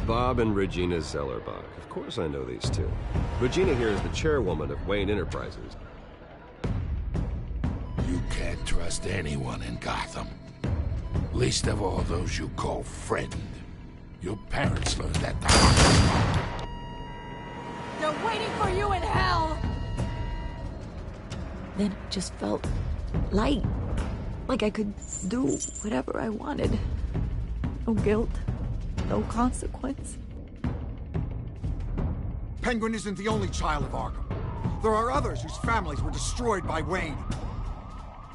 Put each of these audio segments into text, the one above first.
Bob and Regina Zellerbach. Of course I know these two. Regina here is the chairwoman of Wayne Enterprises. You can't trust anyone in Gotham. Least of all those you call friend. Your parents learned that the hard way. They're waiting for you in hell! Then it just felt light. Like I could do whatever I wanted. No guilt. No consequence. Penguin isn't the only child of Arkham. There are others whose families were destroyed by Wayne.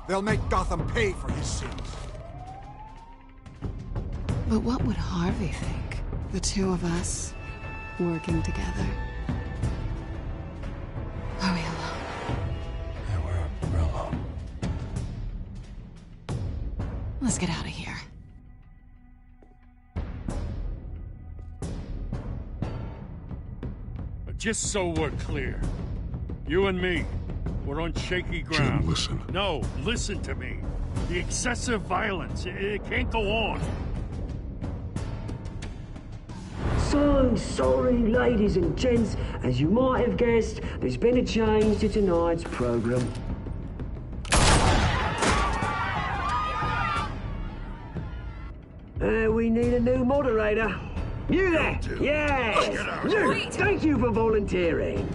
They'll make Gotham pay for his sins. But what would Harvey think? The two of us working together. Are we alone? Yeah, we're alone. Let's get out of here. Just so we're clear, you and me, we're on shaky ground. Jim, listen. No, listen to me. The excessive violence, it can't go on. So sorry, ladies and gents. As you might have guessed, there's been a change to tonight's program. We need a new moderator. You there? Yes! You! Thank you for volunteering.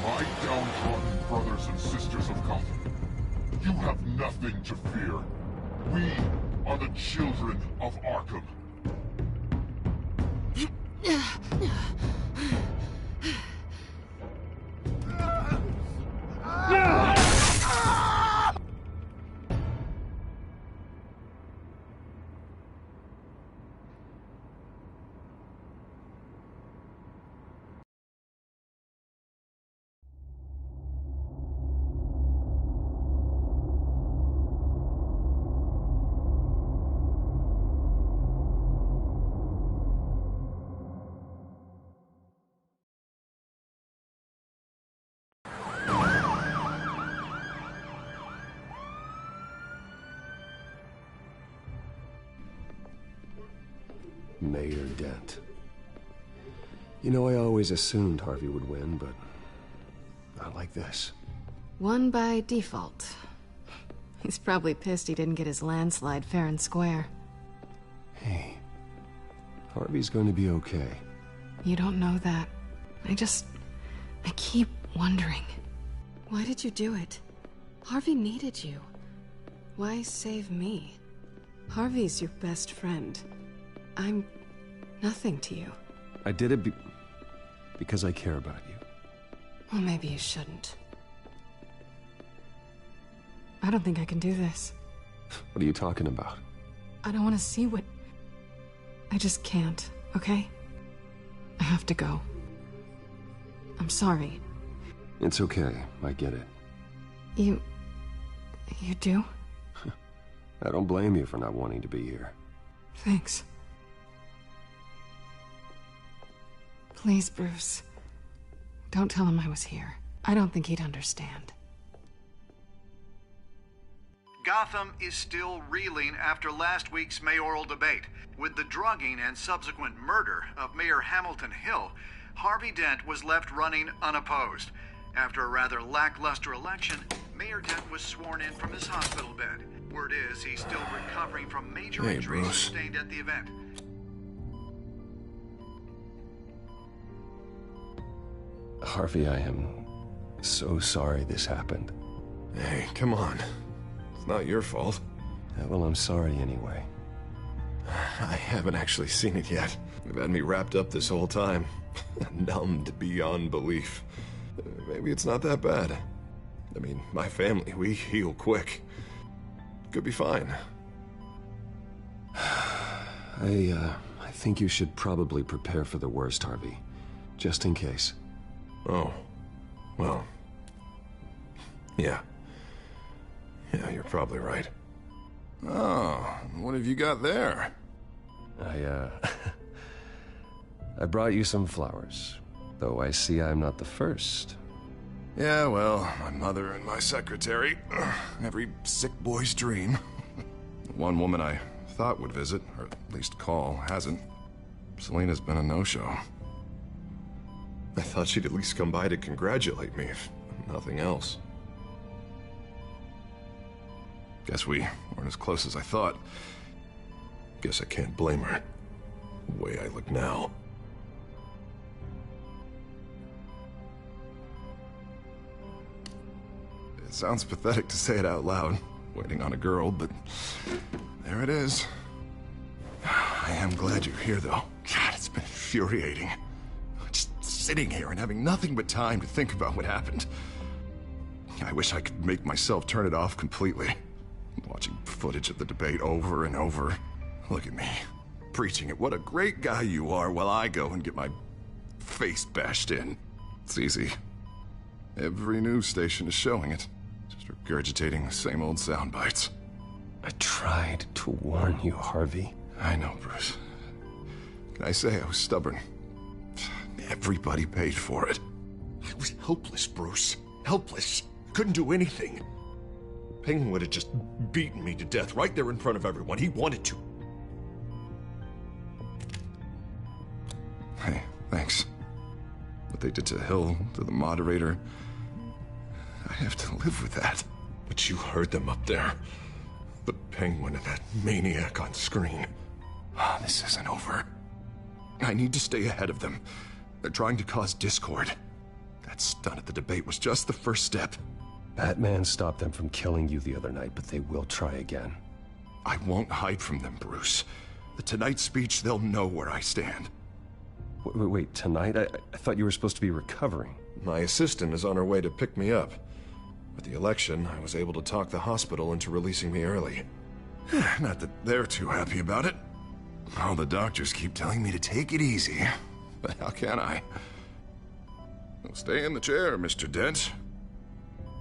My downtrodden brothers and sisters of Gotham, you have nothing to fear. We are the children of Arkham. Mayor Dent. You know, I always assumed Harvey would win, but not like this. Won by default. He's probably pissed he didn't get his landslide fair and square. Hey, Harvey's going to be okay. You don't know that. I keep wondering. Why did you do it? Harvey needed you. Why save me? Harvey's your best friend. I'm nothing to you. I did it because I care about you. Well, maybe you shouldn't. I don't think I can do this. What are you talking about? I don't want to see what... I just can't, okay? I have to go. I'm sorry. It's okay. I get it. You do? I don't blame you for not wanting to be here. Thanks. Please, Bruce. Don't tell him I was here. I don't think he'd understand. Gotham is still reeling after last week's mayoral debate. With the drugging and subsequent murder of Mayor Hamilton Hill, Harvey Dent was left running unopposed. After a rather lackluster election, Mayor Dent was sworn in from his hospital bed. Word is he's still recovering from major injuries sustained at the event. Harvey, I am so sorry this happened. Hey, come on. It's not your fault. Yeah, well, I'm sorry anyway. I haven't actually seen it yet. They've had me wrapped up this whole time. Numbed beyond belief. Maybe it's not that bad. I mean, my family, we heal quick. Could be fine. I think you should probably prepare for the worst, Harvey. Just in case. Oh. Well. Yeah. Yeah, you're probably right. Oh, what have you got there? I brought you some flowers. Though I see I'm not the first. Yeah, well, my mother and my secretary. Every sick boy's dream. One woman I thought would visit, or at least call, hasn't. Selena's been a no-show. I thought she'd at least come by to congratulate me, if nothing else. Guess we weren't as close as I thought. Guess I can't blame her. The way I look now. It sounds pathetic to say it out loud, waiting on a girl, but there it is. I am glad you're here, though. God, it's been infuriating. Just sitting here and having nothing but time to think about what happened. I wish I could make myself turn it off completely. Watching footage of the debate over and over. Look at me, preaching it. What a great guy you are, while I go and get my face bashed in. It's easy. Every news station is showing it. Just regurgitating the same old sound bites. I tried to warn you, Harvey. I know, Bruce. Can I say I was stubborn? Everybody paid for it. I was helpless, Bruce. Helpless. Couldn't do anything. Penguin would have just beaten me to death right there in front of everyone. He wanted to. Hey, thanks. What they did to Hill, to the moderator, I have to live with that. But you heard them up there. The Penguin and that maniac on screen. This isn't over. I need to stay ahead of them. They're trying to cause discord. That stunt at the debate was just the first step. Batman stopped them from killing you the other night, but they will try again. I won't hide from them, Bruce. The Tonight speech, they'll know where I stand. Wait, tonight? I thought you were supposed to be recovering. My assistant is on her way to pick me up. With the election, I was able to talk the hospital into releasing me early. Not that they're too happy about it. All the doctors keep telling me to take it easy. But how can I? Well, stay in the chair, Mr. Dent.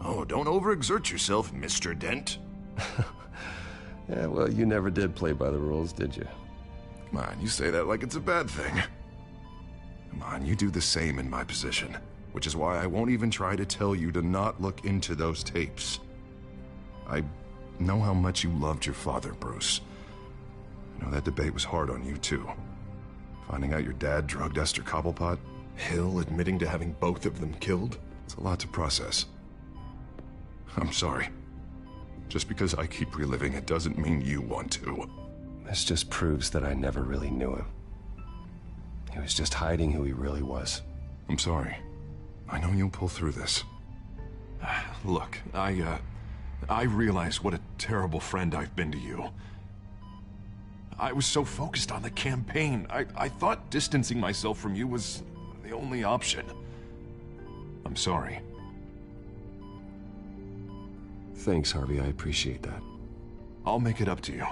Oh, don't overexert yourself, Mr. Dent. Yeah, well, you never did play by the rules, did you? Come on, you say that like it's a bad thing. Come on, you do the same in my position. Which is why I won't even try to tell you to not look into those tapes. I know how much you loved your father, Bruce. I know that debate was hard on you, too. Finding out your dad drugged Esther Cobblepot. Hill admitting to having both of them killed. It's a lot to process. I'm sorry. Just because I keep reliving it doesn't mean you want to. This just proves that I never really knew him. He was just hiding who he really was. I'm sorry. I know you'll pull through this. Look, I realize what a terrible friend I've been to you. I was so focused on the campaign. I thought distancing myself from you was the only option. I'm sorry. Thanks, Harvey. I appreciate that. I'll make it up to you.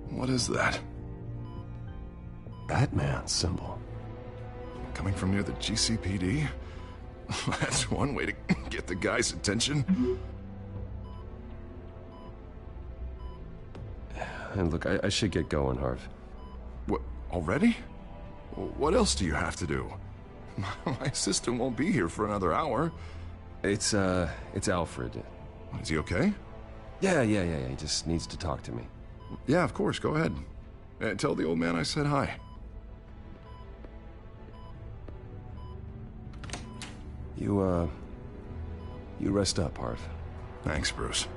What is that? Batman symbol. Coming from near the GCPD? That's one way to get the guy's attention. And look, I should get going, Harv. What, already? What else do you have to do? My assistant won't be here for another hour. It's Alfred. Is he okay? Yeah. He just needs to talk to me. Yeah, of course. Go ahead. Tell the old man I said hi. You rest up, Harv. Thanks, Bruce.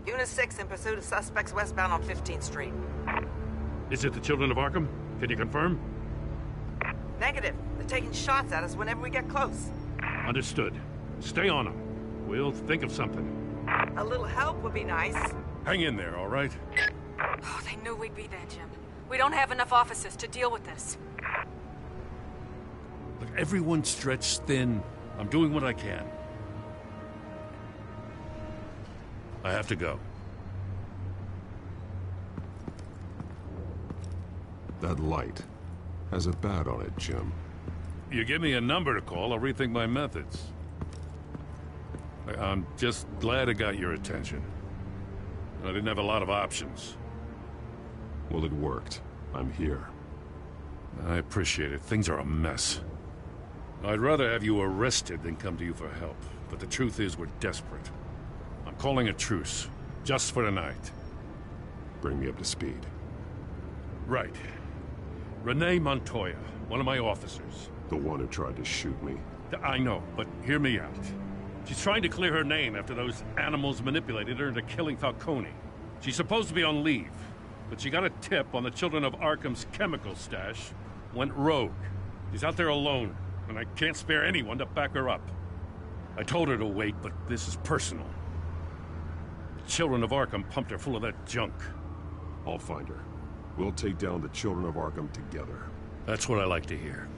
Unit 6 in pursuit of suspects westbound on 15th Street. Is it the children of Arkham? Can you confirm? Negative. They're taking shots at us whenever we get close. Understood. Stay on them. We'll think of something. A little help would be nice. Hang in there, all right? Oh, they knew we'd be there, Jim. We don't have enough officers to deal with this. Look, everyone's stretched thin. I'm doing what I can. I have to go. That light has a bat on it, Jim. You give me a number to call, I'll rethink my methods. I'm just glad I got your attention. I didn't have a lot of options. Well, it worked. I'm here. I appreciate it. Things are a mess. I'd rather have you arrested than come to you for help. But the truth is, we're desperate. I'm calling a truce. Just for tonight. Bring me up to speed. Right. Renee Montoya, one of my officers. The one who tried to shoot me. I know, but hear me out. She's trying to clear her name after those animals manipulated her into killing Falcone. She's supposed to be on leave, but she got a tip on the Children of Arkham's chemical stash, went rogue. She's out there alone, and I can't spare anyone to back her up. I told her to wait, but this is personal. The Children of Arkham pumped her full of that junk. I'll find her. We'll take down the Children of Arkham together. That's what I like to hear.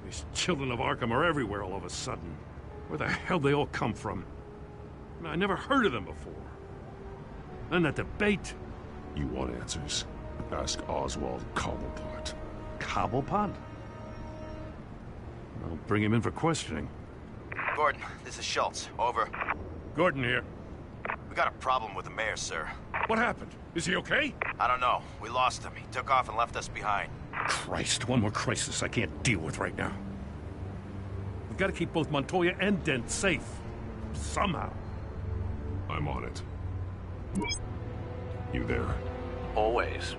These Children of Arkham are everywhere all of a sudden. Where the hell they all come from? I never heard of them before. Then that debate. You want answers? Ask Oswald Cobblepot. Cobblepot? I'll bring him in for questioning. Gordon, this is Schultz. Over. Gordon here. We got a problem with the mayor, sir. What happened? Is he okay? I don't know. We lost him. He took off and left us behind. Christ, one more crisis I can't deal with right now. We've got to keep both Montoya and Dent safe. Somehow. I'm on it. You there? Always.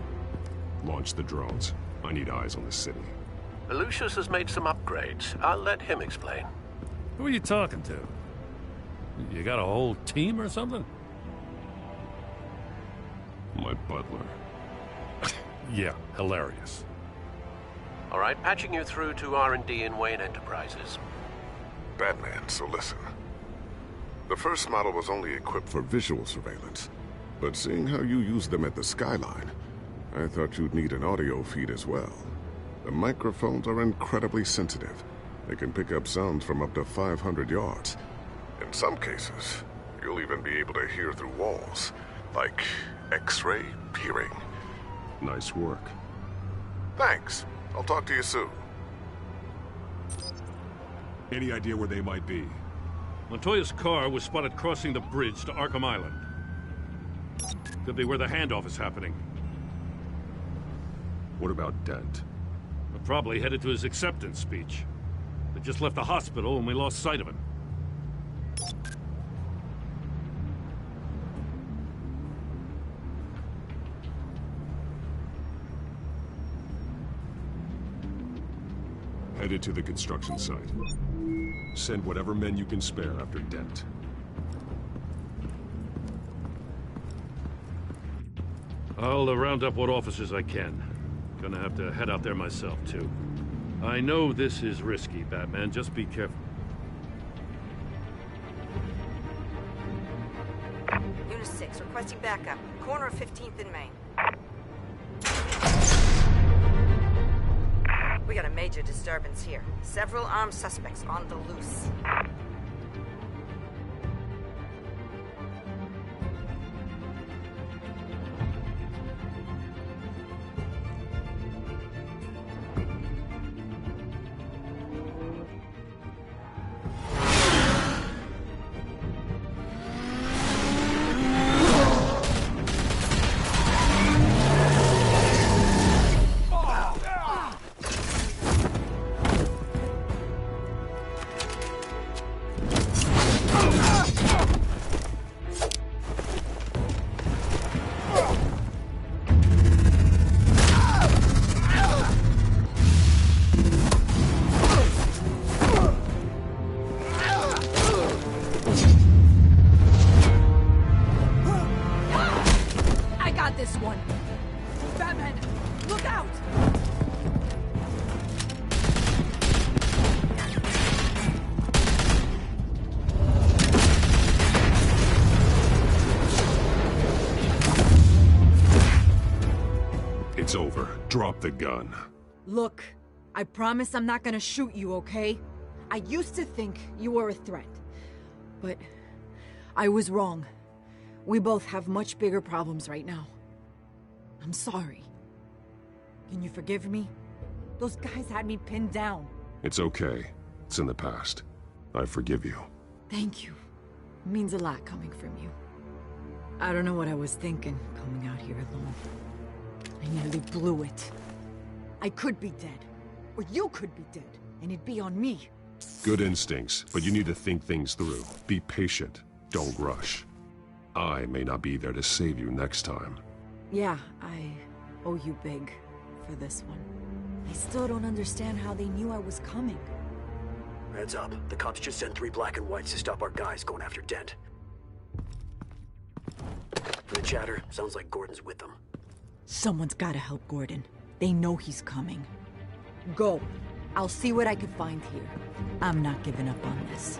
Launch the drones. I need eyes on the city. Lucius has made some upgrades. I'll let him explain. Who are you talking to? You got a whole team or something? My butler. Yeah, hilarious. All right, patching you through to R&D in Wayne Enterprises. Batman, so listen. The first model was only equipped for visual surveillance, but seeing how you use them at the Skyline, I thought you'd need an audio feed as well. The microphones are incredibly sensitive. They can pick up sounds from up to 500 yards. In some cases, you'll even be able to hear through walls, like X-ray peering. Nice work. Thanks. I'll talk to you soon. Any idea where they might be? Montoya's car was spotted crossing the bridge to Arkham Island. Could be where the handoff is happening. What about Dent? We're probably headed to his acceptance speech. They just left the hospital and we lost sight of him. Headed to the construction site. Send whatever men you can spare after Dent. I'll round up what officers I can. Gonna have to head out there myself, too. I know this is risky, Batman. Just be careful. Unit 6, requesting backup. Corner of 15th and Main. We got a major disturbance here. Several armed suspects on the loose. It's over. Drop the gun. Look, I promise I'm not gonna shoot you, okay? I used to think you were a threat. But I was wrong. We both have much bigger problems right now. I'm sorry. Can you forgive me? Those guys had me pinned down. It's okay. It's in the past. I forgive you. Thank you. It means a lot coming from you. I don't know what I was thinking, coming out here alone. I nearly blew it. I could be dead. Or you could be dead. And it'd be on me. Good instincts, but you need to think things through. Be patient. Don't rush. I may not be there to save you next time. Yeah, I owe you big for this one. I still don't understand how they knew I was coming. Heads up. The cops just sent 3 black and whites to stop our guys going after Dent. For the chatter, sounds like Gordon's with them. Someone's gotta help Gordon. They know he's coming. Go. I'll see what I can find here. I'm not giving up on this.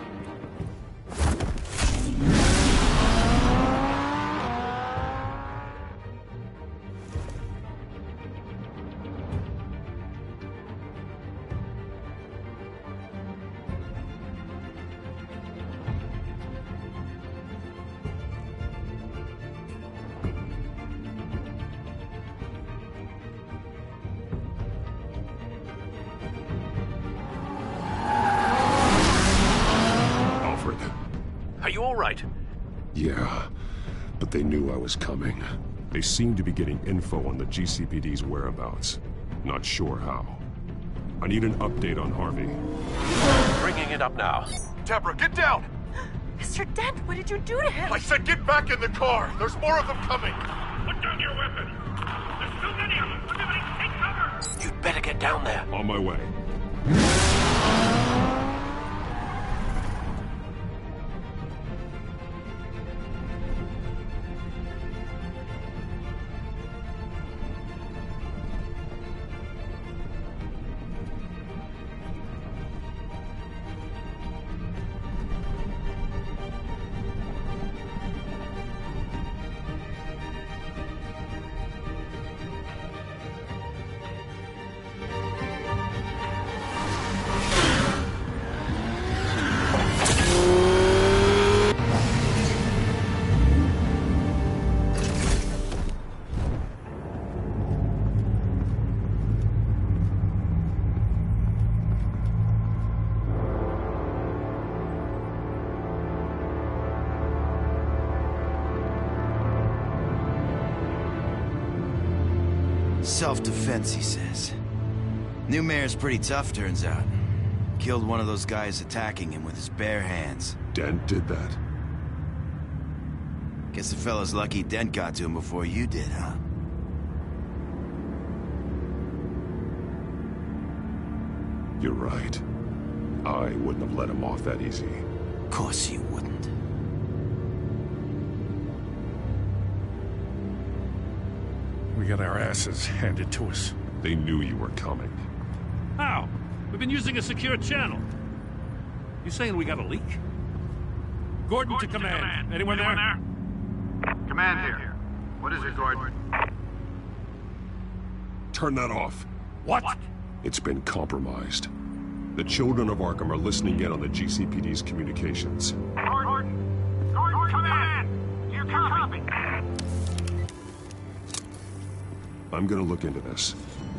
Are you all right? Yeah, but they knew I was coming. They seem to be getting info on the GCPD's whereabouts. Not sure how. I need an update on Harvey. Bringing it up now. Deborah, get down! Mr. Dent, what did you do to him? I said get back in the car! There's more of them coming! Put down your weapon! There's too many of them! Everybody take cover! You'd better get down there. On my way. Self-defense, he says. New mayor's pretty tough, turns out. Killed one of those guys attacking him with his bare hands. Dent did that? Guess the fella's lucky Dent got to him before you did, huh? You're right. I wouldn't have let him off that easy. Of course you wouldn't. We got our asses handed to us. They knew you were coming. How? We've been using a secure channel. You saying we got a leak? Gordon to command. Anyone there? Command here. What is it, Gordon? Turn that off. What? It's been compromised. The children of Arkham are listening in on the GCPD's communications. Gordon, command! You copy? I'm gonna look into this.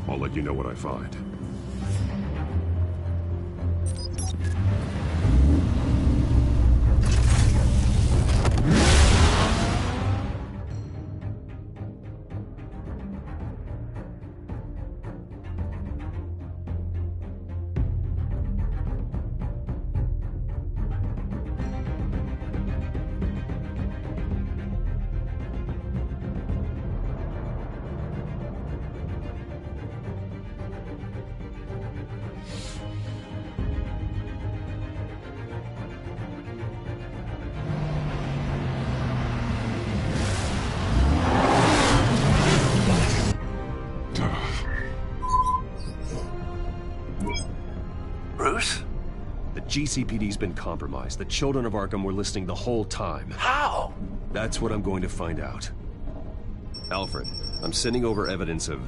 I'll let you know what I find. GCPD's been compromised. The children of Arkham were listening the whole time. How? That's what I'm going to find out. Alfred, I'm sending over evidence of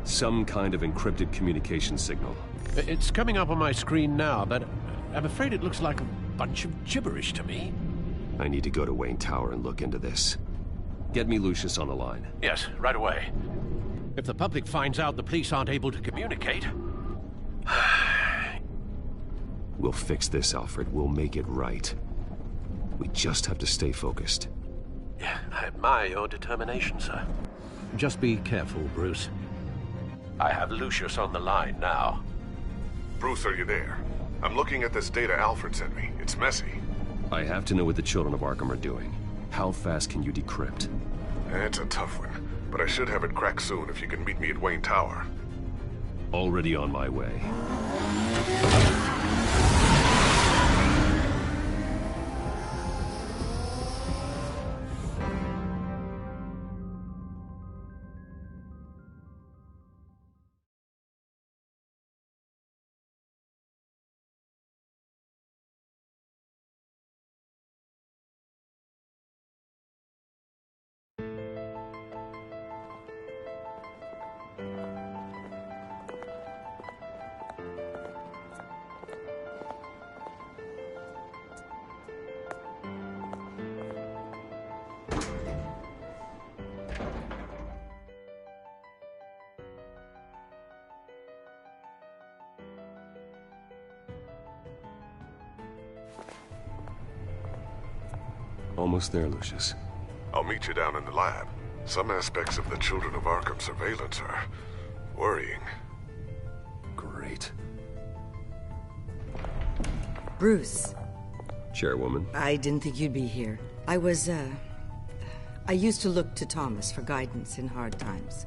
some kind of encrypted communication signal. It's coming up on my screen now, but I'm afraid it looks like a bunch of gibberish to me. I need to go to Wayne Tower and look into this. Get me Lucius on the line. Yes, right away. If the public finds out the police aren't able to communicate... We'll fix this, Alfred. We'll make it right. We just have to stay focused. I admire your determination, sir. Just be careful, Bruce. I have Lucius on the line now. Bruce, are you there? I'm looking at this data Alfred sent me. It's messy. I have to know what the children of Arkham are doing. How fast can you decrypt? It's a tough one, but I should have it cracked soon if you can meet me at Wayne Tower. Already on my way. Almost there, Lucius. I'll meet you down in the lab. Some aspects of the Children of Arkham surveillance are worrying. Great. Bruce. Chairwoman. I didn't think you'd be here. I used to look to Thomas for guidance in hard times.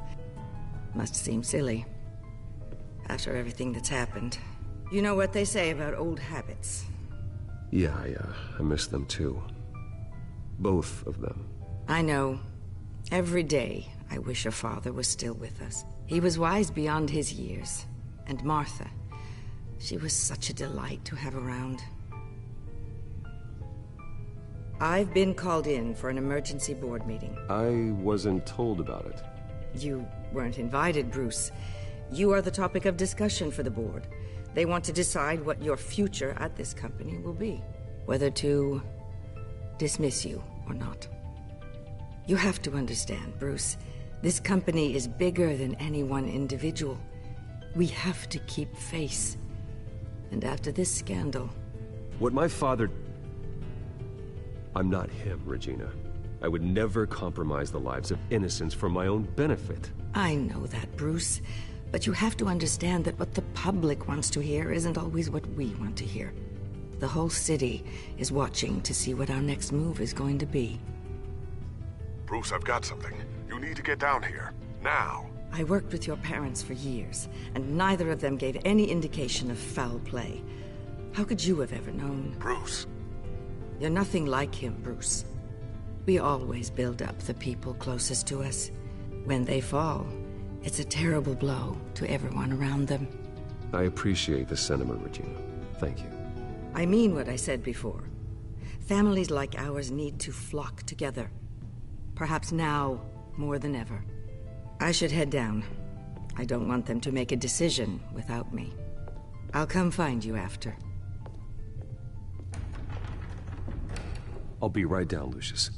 Must seem silly. After everything that's happened. You know what they say about old habits. Yeah, I miss them too. Both of them. I know. Every day, I wish your father was still with us. He was wise beyond his years. And Martha, she was such a delight to have around. I've been called in for an emergency board meeting. I wasn't told about it. You weren't invited, Bruce. You are the topic of discussion for the board. They want to decide what your future at this company will be. Whether to dismiss you or not. You have to understand, Bruce. This company is bigger than any one individual. We have to keep face. And after this scandal... What my father... I'm not him, Regina. I would never compromise the lives of innocents for my own benefit. I know that, Bruce. But you have to understand that what the public wants to hear isn't always what we want to hear. The whole city is watching to see what our next move is going to be. Bruce, I've got something. You need to get down here. Now. I worked with your parents for years, and neither of them gave any indication of foul play. How could you have ever known? Bruce. You're nothing like him, Bruce. We always build up the people closest to us. When they fall, it's a terrible blow to everyone around them. I appreciate the sentiment, Regina. Thank you. I mean what I said before. Families like ours need to flock together. Perhaps now, more than ever. I should head down. I don't want them to make a decision without me. I'll come find you after. I'll be right down, Lucius.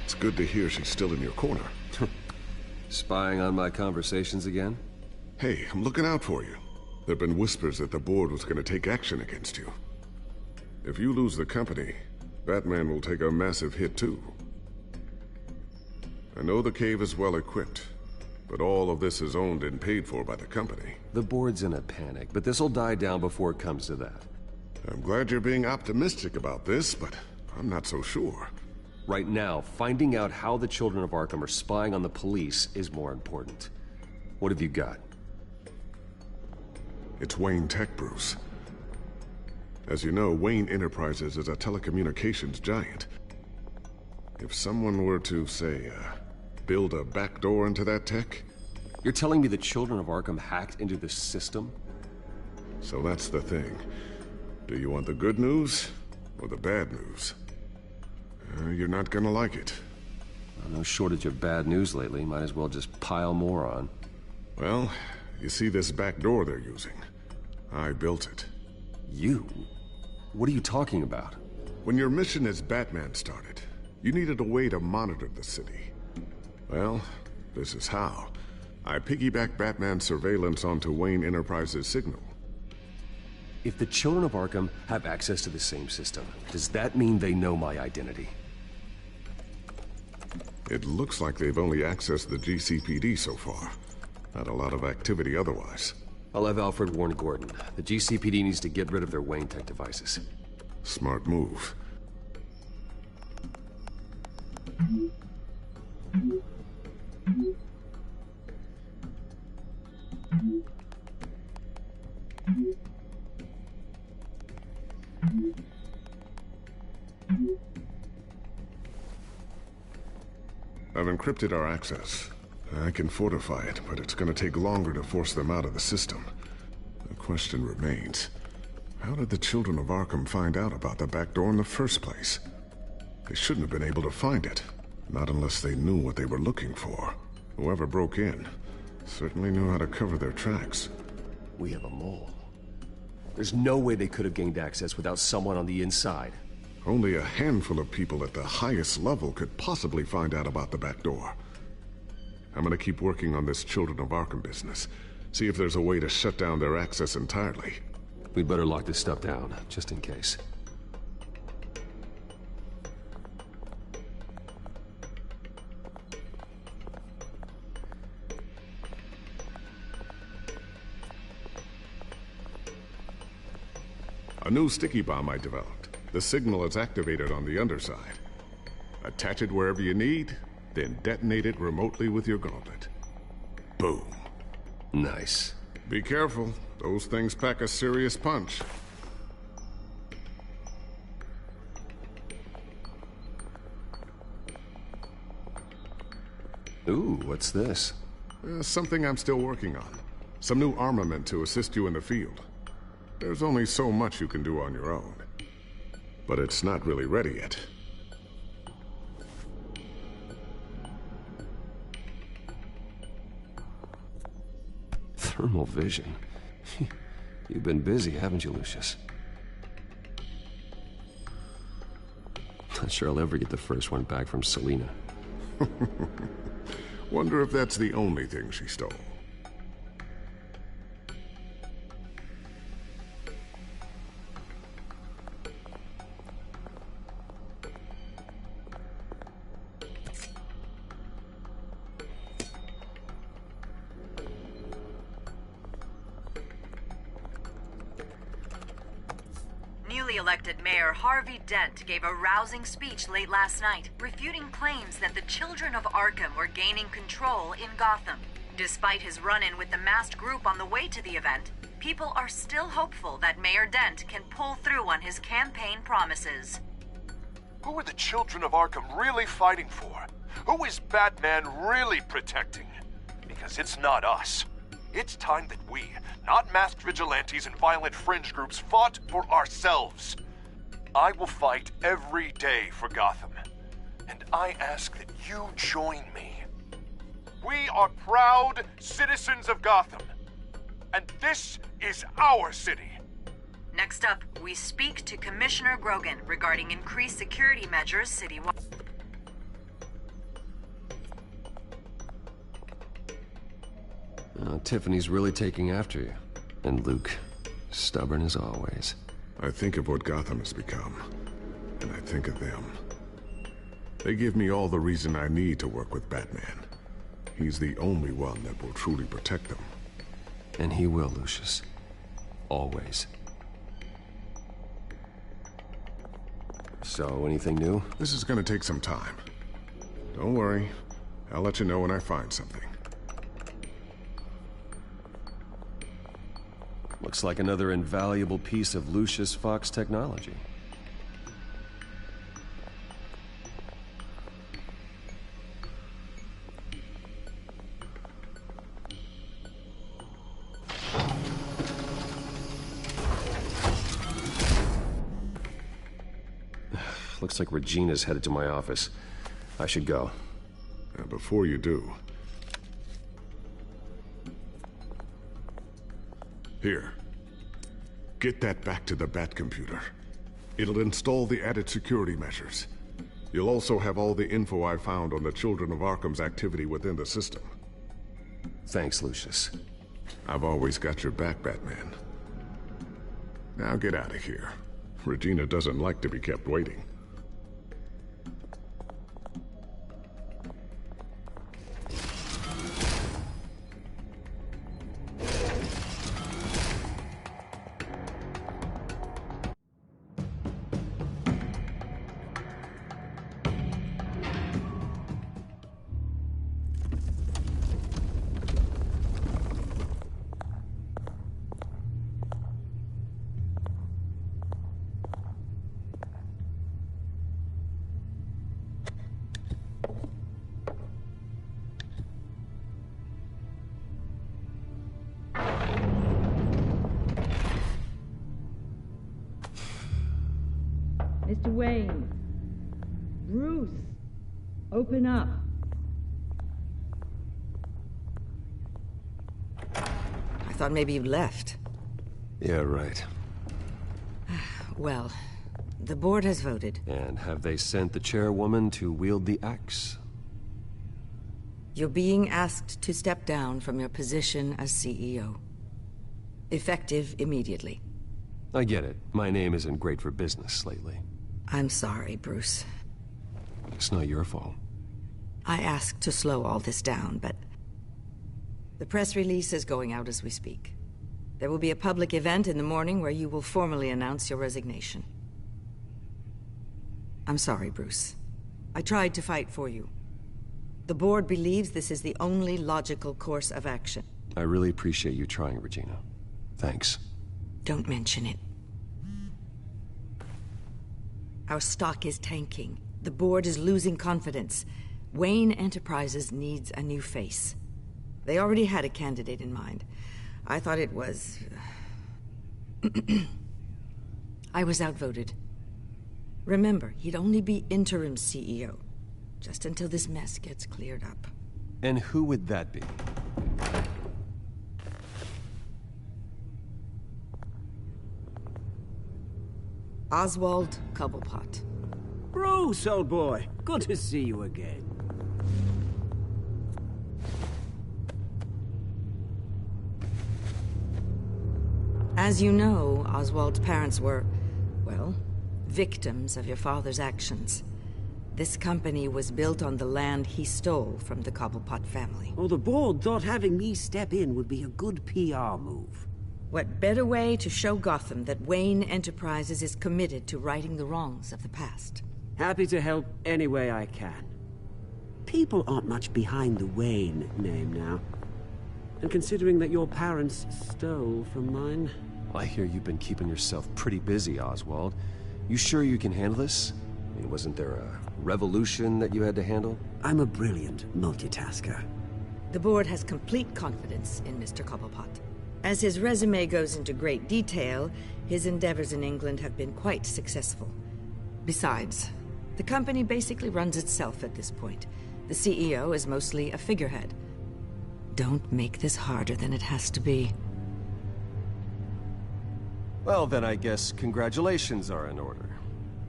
It's good to hear she's still in your corner. Spying on my conversations again? Hey, I'm looking out for you. There've been whispers that the board was going to take action against you. If you lose the company, Batman will take a massive hit too. I know the cave is well equipped, but all of this is owned and paid for by the company. The board's in a panic, but this'll die down before it comes to that. I'm glad you're being optimistic about this, but I'm not so sure. Right now, finding out how the Children of Arkham are spying on the police is more important. What have you got? It's Wayne Tech, Bruce. As you know, Wayne Enterprises is a telecommunications giant. If someone were to, say, build a backdoor into that tech... You're telling me the Children of Arkham hacked into this system? So that's the thing. Do you want the good news or the bad news? You're not gonna like it. No shortage of bad news lately. Might as well just pile more on. Well, you see this back door they're using? I built it. You? What are you talking about? When your mission as Batman started, you needed a way to monitor the city. Well, this is how. I piggybacked Batman's surveillance onto Wayne Enterprises' signal. If the Children of Arkham have access to the same system, does that mean they know my identity? It looks like they've only accessed the GCPD so far. Not a lot of activity otherwise. I'll have Alfred warn Gordon. The GCPD needs to get rid of their Wayne Tech devices. Smart move. I've encrypted our access. I can fortify it, but it's gonna take longer to force them out of the system. The question remains, how did the Children of Arkham find out about the back door in the first place? They shouldn't have been able to find it. Not unless they knew what they were looking for. Whoever broke in certainly knew how to cover their tracks. We have a mole. There's no way they could have gained access without someone on the inside. Only a handful of people at the highest level could possibly find out about the back door. I'm gonna keep working on this Children of Arkham business. See if there's a way to shut down their access entirely. We'd better lock this stuff down, just in case. A new sticky bomb I developed. The signal is activated on the underside. Attach it wherever you need, then detonate it remotely with your gauntlet. Boom. Nice. Be careful. Those things pack a serious punch. Ooh, what's this? Something I'm still working on. Some new armament to assist you in the field. There's only so much you can do on your own. But it's not really ready yet. Thermal vision. You've been busy, haven't you, Lucius? Not sure I'll ever get the first one back from Selina. Wonder if that's the only thing she stole. Newly elected Mayor Harvey Dent gave a rousing speech late last night, refuting claims that the Children of Arkham were gaining control in Gotham. Despite his run-in with the masked group on the way to the event, people are still hopeful that Mayor Dent can pull through on his campaign promises. Who are the Children of Arkham really fighting for? Who is Batman really protecting? Because it's not us. It's time that we, not masked vigilantes and violent fringe groups, fought for ourselves. I will fight every day for Gotham. And I ask that you join me. We are proud citizens of Gotham. And this is our city. Next up, we speak to Commissioner Grogan regarding increased security measures citywide. Tiffany's really taking after you. And Luke, stubborn as always. I think of what Gotham has become, and I think of them. They give me all the reason I need to work with Batman. He's the only one that will truly protect them. And he will, Lucius. Always. So, anything new? This is gonna take some time. Don't worry. I'll let you know when I find something. Looks like another invaluable piece of Lucius Fox technology. Looks like Regina's headed to my office. I should go. Before you do... Here. Get that back to the Bat computer. It'll install the added security measures. You'll also have all the info I found on the Children of Arkham's activity within the system. Thanks, Lucius. I've always got your back, Batman. Now get out of here. Regina doesn't like to be kept waiting. Mr. Wayne. Bruce. Open up. I thought maybe you left. Yeah, right. Well, the board has voted. And have they sent the chairwoman to wield the axe? You're being asked to step down from your position as CEO. Effective immediately. I get it. My name isn't great for business lately. I'm sorry, Bruce. It's not your fault. I asked to slow all this down, but... the press release is going out as we speak. There will be a public event in the morning where you will formally announce your resignation. I'm sorry, Bruce. I tried to fight for you. The board believes this is the only logical course of action. I really appreciate you trying, Regina. Thanks. Don't mention it. Our stock is tanking. The board is losing confidence. Wayne Enterprises needs a new face. They already had a candidate in mind. I thought it was... I was outvoted. Remember, he'd only be interim CEO, just until this mess gets cleared up. And who would that be? Oswald Cobblepot. Bruce, old boy. Good to see you again. As you know, Oswald's parents were, well, victims of your father's actions. This company was built on the land he stole from the Cobblepot family. Oh, the board thought having me step in would be a good PR move. What better way to show Gotham that Wayne Enterprises is committed to righting the wrongs of the past? Happy to help any way I can. People aren't much behind the Wayne name now. And considering that your parents stole from mine... I hear you've been keeping yourself pretty busy, Oswald. You sure you can handle this? I mean, wasn't there a revolution that you had to handle? I'm a brilliant multitasker. The board has complete confidence in Mr. Cobblepot. As his resume goes into great detail, his endeavors in England have been quite successful. Besides, the company basically runs itself at this point. The CEO is mostly a figurehead. Don't make this harder than it has to be. Well, then I guess congratulations are in order.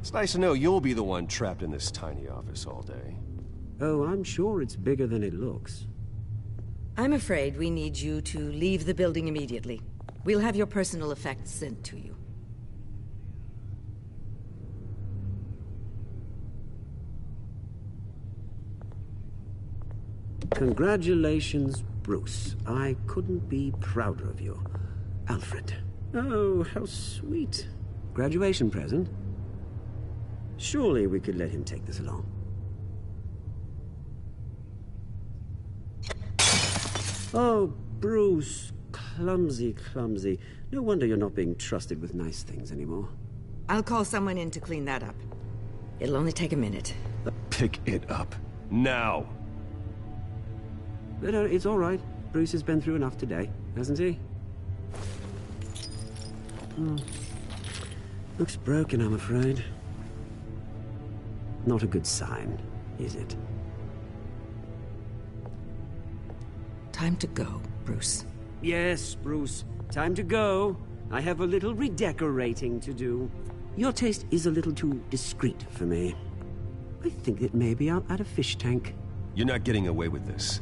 It's nice to know you'll be the one trapped in this tiny office all day. Oh, I'm sure it's bigger than it looks. I'm afraid we need you to leave the building immediately. We'll have your personal effects sent to you. Congratulations, Bruce. I couldn't be prouder of you. Alfred. Oh, how sweet. Graduation present? Surely we could let him take this along. Oh, Bruce. Clumsy, clumsy. No wonder you're not being trusted with nice things anymore. I'll call someone in to clean that up. It'll only take a minute. Pick it up. Now! No, it's all right. Bruce has been through enough today, hasn't he? Looks broken, I'm afraid. Not a good sign, is it? Time to go, Bruce. Yes, Bruce. Time to go. I have a little redecorating to do. Your taste is a little too discreet for me. I think that maybe I'll add a fish tank. You're not getting away with this.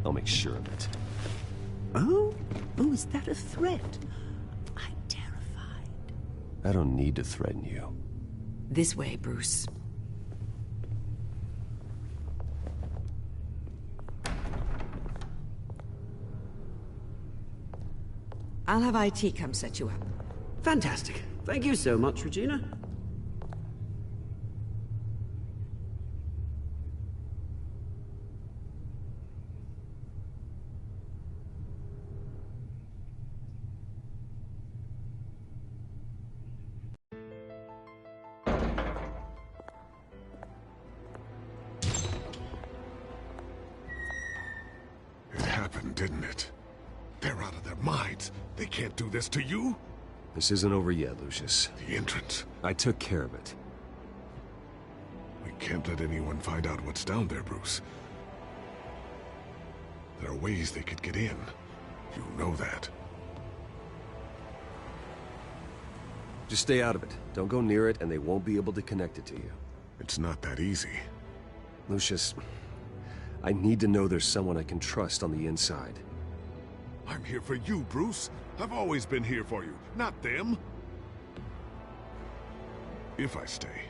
I'll make sure of it. Oh? Oh, is that a threat? I'm terrified. I don't need to threaten you. This way, Bruce. I'll have IT come set you up. Fantastic. Thank you so much, Regina. It happened, didn't it? They're out of their minds. They can't do this to you? This isn't over yet, Lucius. The entrance. I took care of it. We can't let anyone find out what's down there, Bruce. There are ways they could get in. You know that. Just stay out of it. Don't go near it, and they won't be able to connect it to you. It's not that easy. Lucius, I need to know there's someone I can trust on the inside. I'm here for you, Bruce. I've always been here for you, not them. If I stay,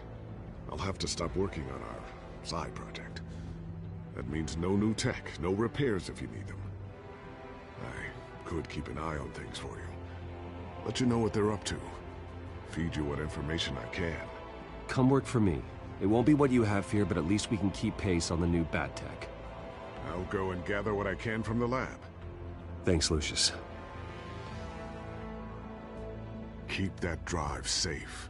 I'll have to stop working on our side project. That means no new tech, no repairs if you need them. I could keep an eye on things for you. Let you know what they're up to. Feed you what information I can. Come work for me. It won't be what you have here, but at least we can keep pace on the new bat tech. I'll go and gather what I can from the lab. Thanks, Lucius. Keep that drive safe.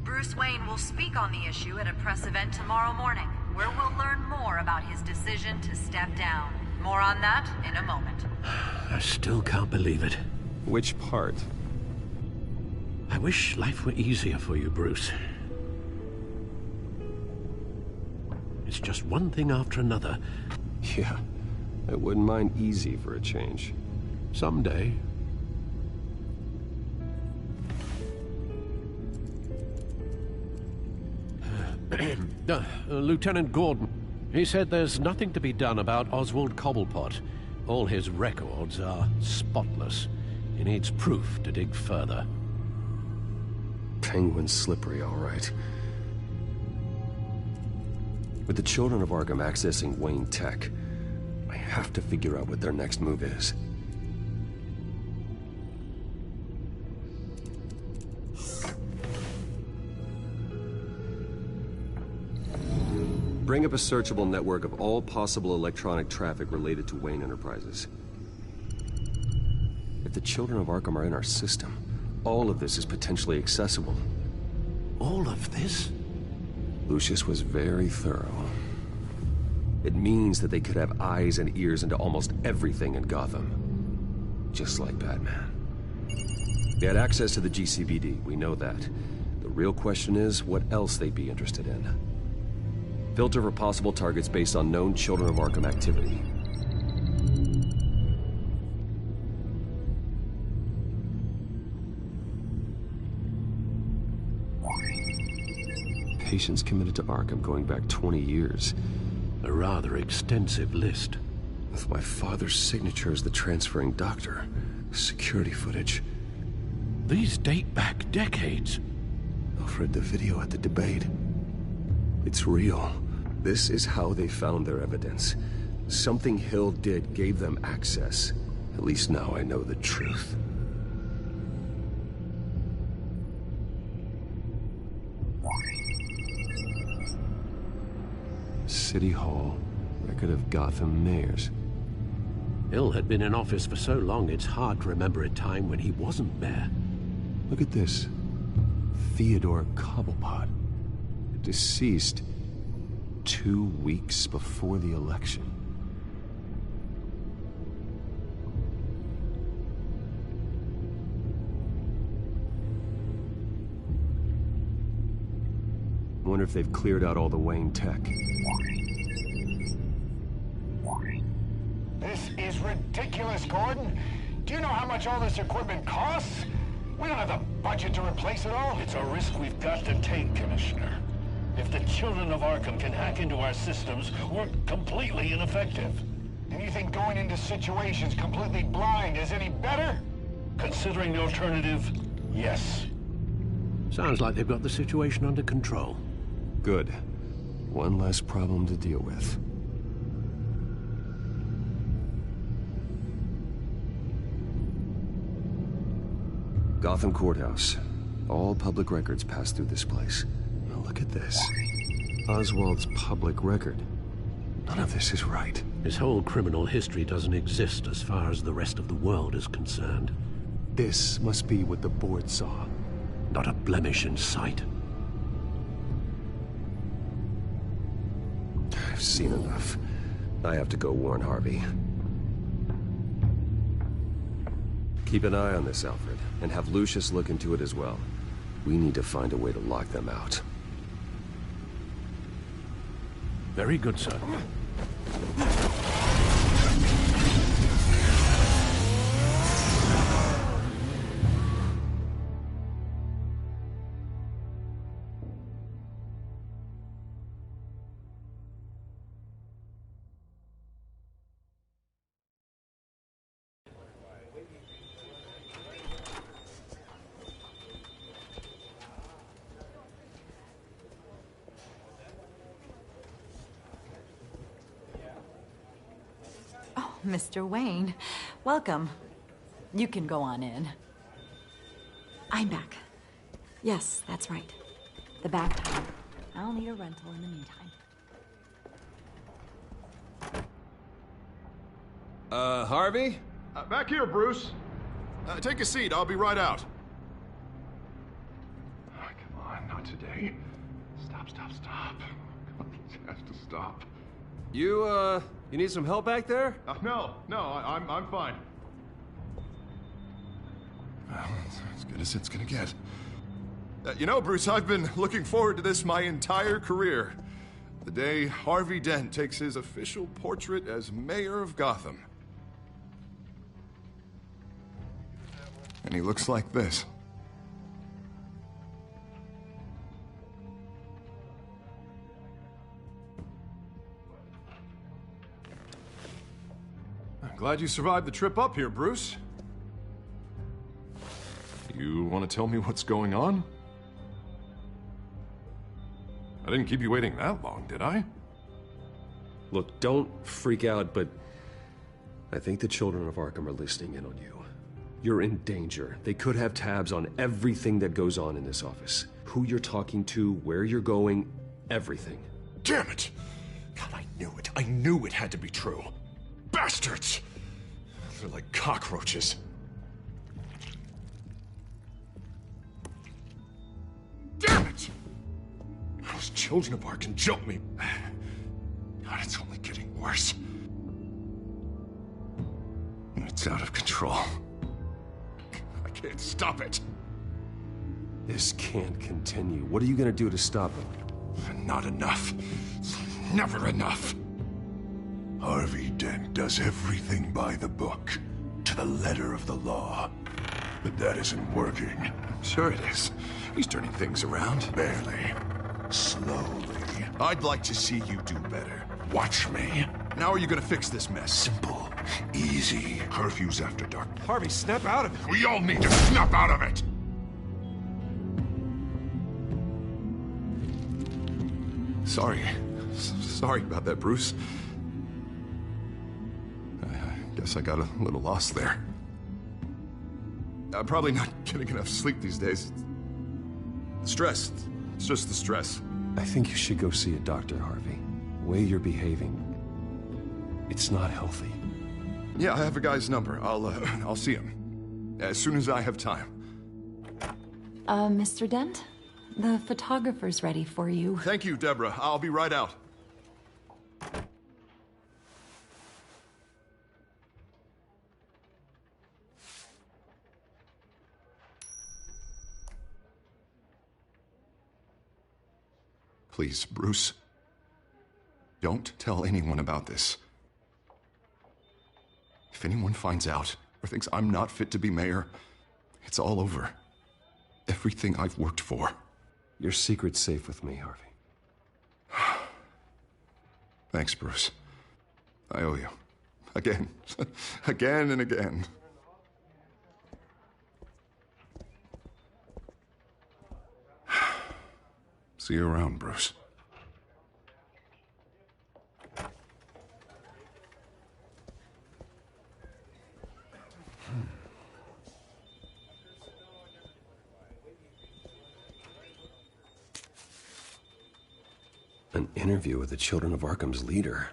Bruce Wayne will speak on the issue at a press event tomorrow morning, where we'll learn more about his decision to step down. More on that in a moment. I still can't believe it. Which part? I wish life were easier for you, Bruce. It's just one thing after another. Yeah, I wouldn't mind easy for a change. Someday. Lieutenant Gordon, he said there's nothing to be done about Oswald Cobblepot. All his records are spotless. He needs proof to dig further. Penguin's slippery, all right. With the children of Arkham accessing Wayne Tech, I have to figure out what their next move is. Bring up a searchable network of all possible electronic traffic related to Wayne Enterprises. If the children of Arkham are in our system, all of this is potentially accessible. All of this? Lucius was very thorough. It means that they could have eyes and ears into almost everything in Gotham. Just like Batman. They had access to the GCPD, we know that. The real question is, what else they'd be interested in. Filter for possible targets based on known Children of Arkham activity. Patients committed to Arkham going back 20 years. A rather extensive list. With my father's signature as the transferring doctor. Security footage. These date back decades. Alfred, the video at the debate. It's real. This is how they found their evidence. Something Hill did gave them access. At least now I know the truth. City Hall. Record of Gotham mayors. Hill had been in office for so long, it's hard to remember a time when he wasn't mayor. Look at this. Theodore Cobblepot. Deceased 2 weeks before the election. I wonder if they've cleared out all the Wayne tech. This is ridiculous, Gordon. Do you know how much all this equipment costs? We don't have the budget to replace it all. It's a risk we've got to take, Commissioner. If the Children of Arkham can hack into our systems, we're completely ineffective. And you think going into situations completely blind is any better? Considering the alternative, yes. Sounds like they've got the situation under control. Good. One less problem to deal with. Gotham Courthouse. All public records pass through this place. Now look at this. Oswald's public record. None of this is right. His whole criminal history doesn't exist as far as the rest of the world is concerned. This must be what the board saw. Not a blemish in sight. I've seen enough. I have to go warn Harvey. Keep an eye on this, Alfred, and have Lucius look into it as well. We need to find a way to lock them out. Very good, sir. Mr. Wayne, welcome. You can go on in. I'm back. Yes, that's right. The back door. I'll need a rental in the meantime. Harvey? Back here, Bruce. Take a seat. I'll be right out. Oh, come on, not today. Stop. Come on, it has to stop. You need some help back there? No, I'm fine. Well, it's as good as it's gonna get. You know, Bruce, I've been looking forward to this my entire career. The day Harvey Dent takes his official portrait as mayor of Gotham. And he looks like this. I'm glad you survived the trip up here, Bruce. You want to tell me what's going on? I didn't keep you waiting that long, did I? Look, don't freak out, but I think the Children of Arkham are listening in on you. You're in danger. They could have tabs on everything that goes on in this office. Who you're talking to, where you're going, everything. Damn it! God, I knew it. I knew it had to be true. Bastards! They're like cockroaches. Damn it! Those Children of Arkham jumped me. God, it's only getting worse. It's out of control. I it. Stop it. This can't continue. What are you gonna do to stop him? Not enough. Never enough. Harvey Dent does everything by the book, to the letter of the law. But that isn't working. Sure it is. He's turning things around. Barely. Slowly. I'd like to see you do better. Watch me. Now are you gonna fix this mess? Simple. Easy. Curfews after dark. Harvey, snap out of it. We all need to snap out of it! Sorry. Sorry about that, Bruce. I guess I got a little lost there. I'm probably not getting enough sleep these days. Stress. It's just the stress. I think you should go see a doctor, Harvey. The way you're behaving, it's not healthy. Yeah, I have a guy's number. I'll see him as soon as I have time. Mr. Dent? The photographer's ready for you. Thank you, Deborah. I'll be right out. Please, Bruce. Don't tell anyone about this. If anyone finds out or thinks I'm not fit to be mayor, it's all over. Everything I've worked for. Your secret's safe with me, Harvey. Thanks, Bruce. I owe you. Again. Again and again. See you around, Bruce. An interview with the Children of Arkham's leader.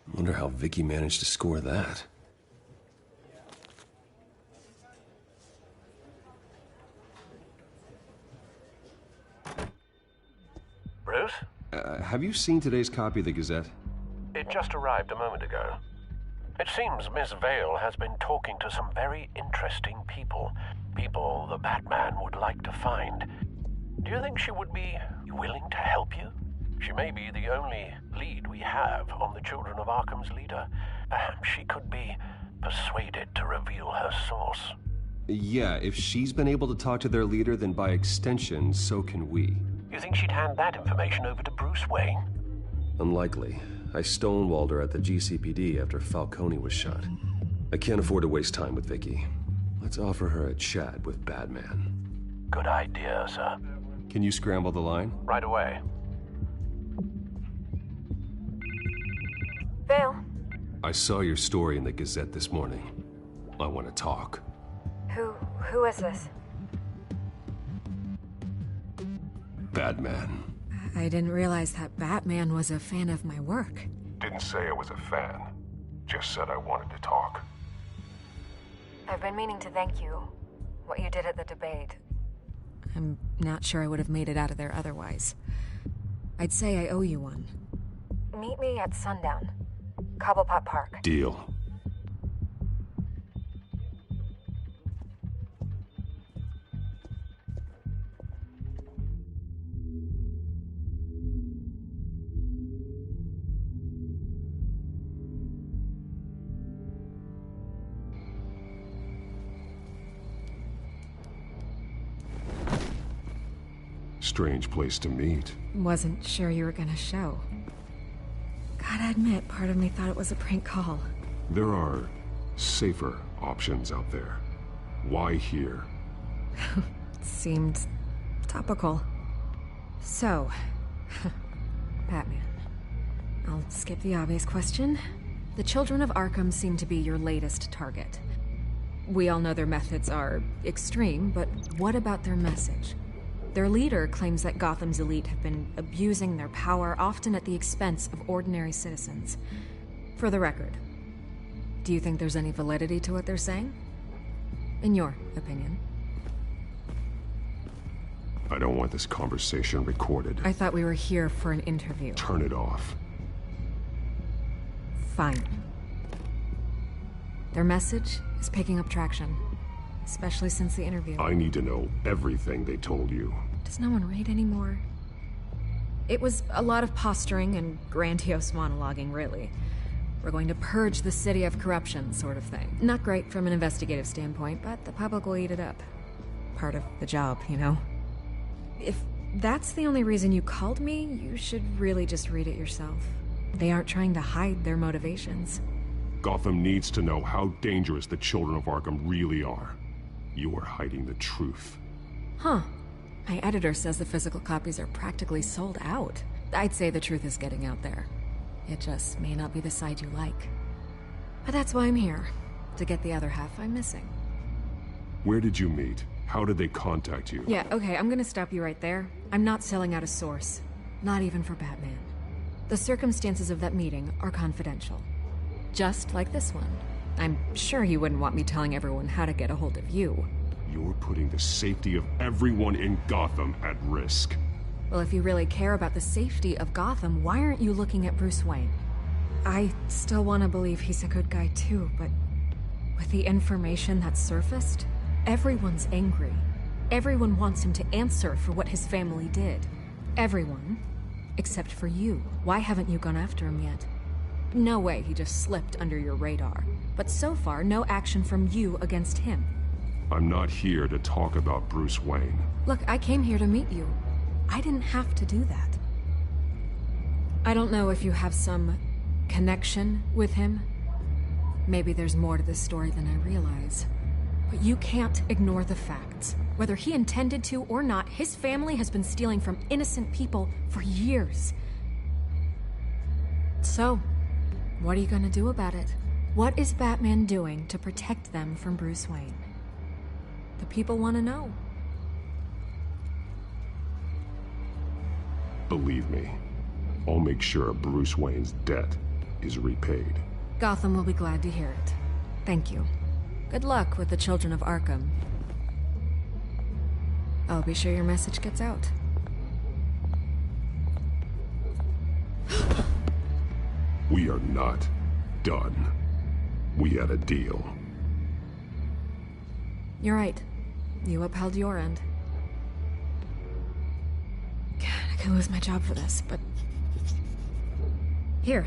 I wonder how Vicky managed to score that. Bruce? Have you seen today's copy of the Gazette? It just arrived a moment ago. It seems Miss Vale has been talking to some very interesting people. People the Batman would like to find. Do you think she would be willing to help you? She may be the only lead we have on the Children of Arkham's leader. Perhaps she could be persuaded to reveal her source. Yeah, if she's been able to talk to their leader, then by extension, so can we. You think she'd hand that information over to Bruce Wayne? Unlikely. I stonewalled her at the GCPD after Falcone was shot. I can't afford to waste time with Vicky. Let's offer her a chat with Batman. Good idea, sir. Can you scramble the line? Right away. Vale? I saw your story in the Gazette this morning. I want to talk. Who is this? Batman. I didn't realize that Batman was a fan of my work. Didn't say I was a fan. Just said I wanted to talk. I've been meaning to thank you. What you did at the debate. I'm not sure I would have made it out of there otherwise. I'd say I owe you one. Meet me at sundown. Cobblepot Park. Deal. Strange place to meet. Wasn't sure you were gonna show. Gotta admit, part of me thought it was a prank call. There are safer options out there. Why here? Seemed topical. So, Batman. I'll skip the obvious question. The Children of Arkham seem to be your latest target. We all know their methods are extreme, but what about their message? Their leader claims that Gotham's elite have been abusing their power, often at the expense of ordinary citizens. For the record, do you think there's any validity to what they're saying? In your opinion? I don't want this conversation recorded. I thought we were here for an interview. Turn it off. Fine. Their message is picking up traction. especially since the interview. I need to know everything they told you. Does no one read anymore? It was a lot of posturing and grandiose monologuing, really. We're going to purge the city of corruption, sort of thing. Not great from an investigative standpoint, but the public will eat it up. Part of the job, you know? If that's the only reason you called me, you should really just read it yourself. They aren't trying to hide their motivations. Gotham needs to know how dangerous the children of Arkham really are. You are hiding the truth. Huh. My editor says the physical copies are practically sold out. I'd say the truth is getting out there. It just may not be the side you like. But that's why I'm here. To get the other half I'm missing. Where did you meet? How did they contact you? Yeah, okay, I'm gonna stop you right there. I'm not selling out a source. Not even for Batman. The circumstances of that meeting are confidential. Just like this one. I'm sure you wouldn't want me telling everyone how to get a hold of you. You're putting the safety of everyone in Gotham at risk. Well, if you really care about the safety of Gotham, why aren't you looking at Bruce Wayne? I still want to believe he's a good guy too, but with the information that's surfaced, everyone's angry. Everyone wants him to answer for what his family did. Everyone, except for you. Why haven't you gone after him yet? No way he just slipped under your radar. But so far, no action from you against him. I'm not here to talk about Bruce Wayne. Look, I came here to meet you. I didn't have to do that. I don't know if you have some connection with him. Maybe there's more to this story than I realize. But you can't ignore the facts. Whether he intended to or not, his family has been stealing from innocent people for years. So, what are you gonna do about it? What is Batman doing to protect them from Bruce Wayne? The people want to know. Believe me, I'll make sure Bruce Wayne's debt is repaid. Gotham will be glad to hear it. Thank you. Good luck with the children of Arkham. I'll be sure your message gets out. We are not done. We had a deal. You're right. You upheld your end. God, I could lose my job for this, but... Here.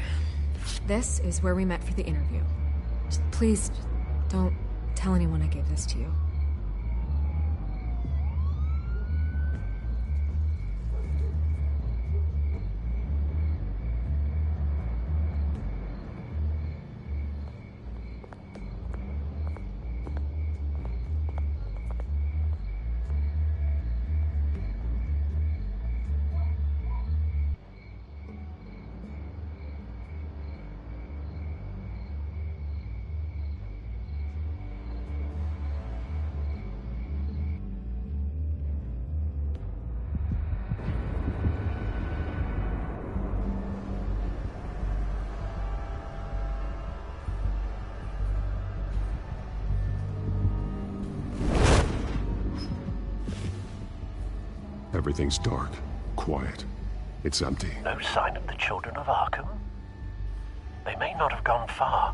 This is where we met for the interview. Just please, don't tell anyone I gave this to you. Everything's dark, quiet. It's empty. No sign of the children of Arkham? They may not have gone far.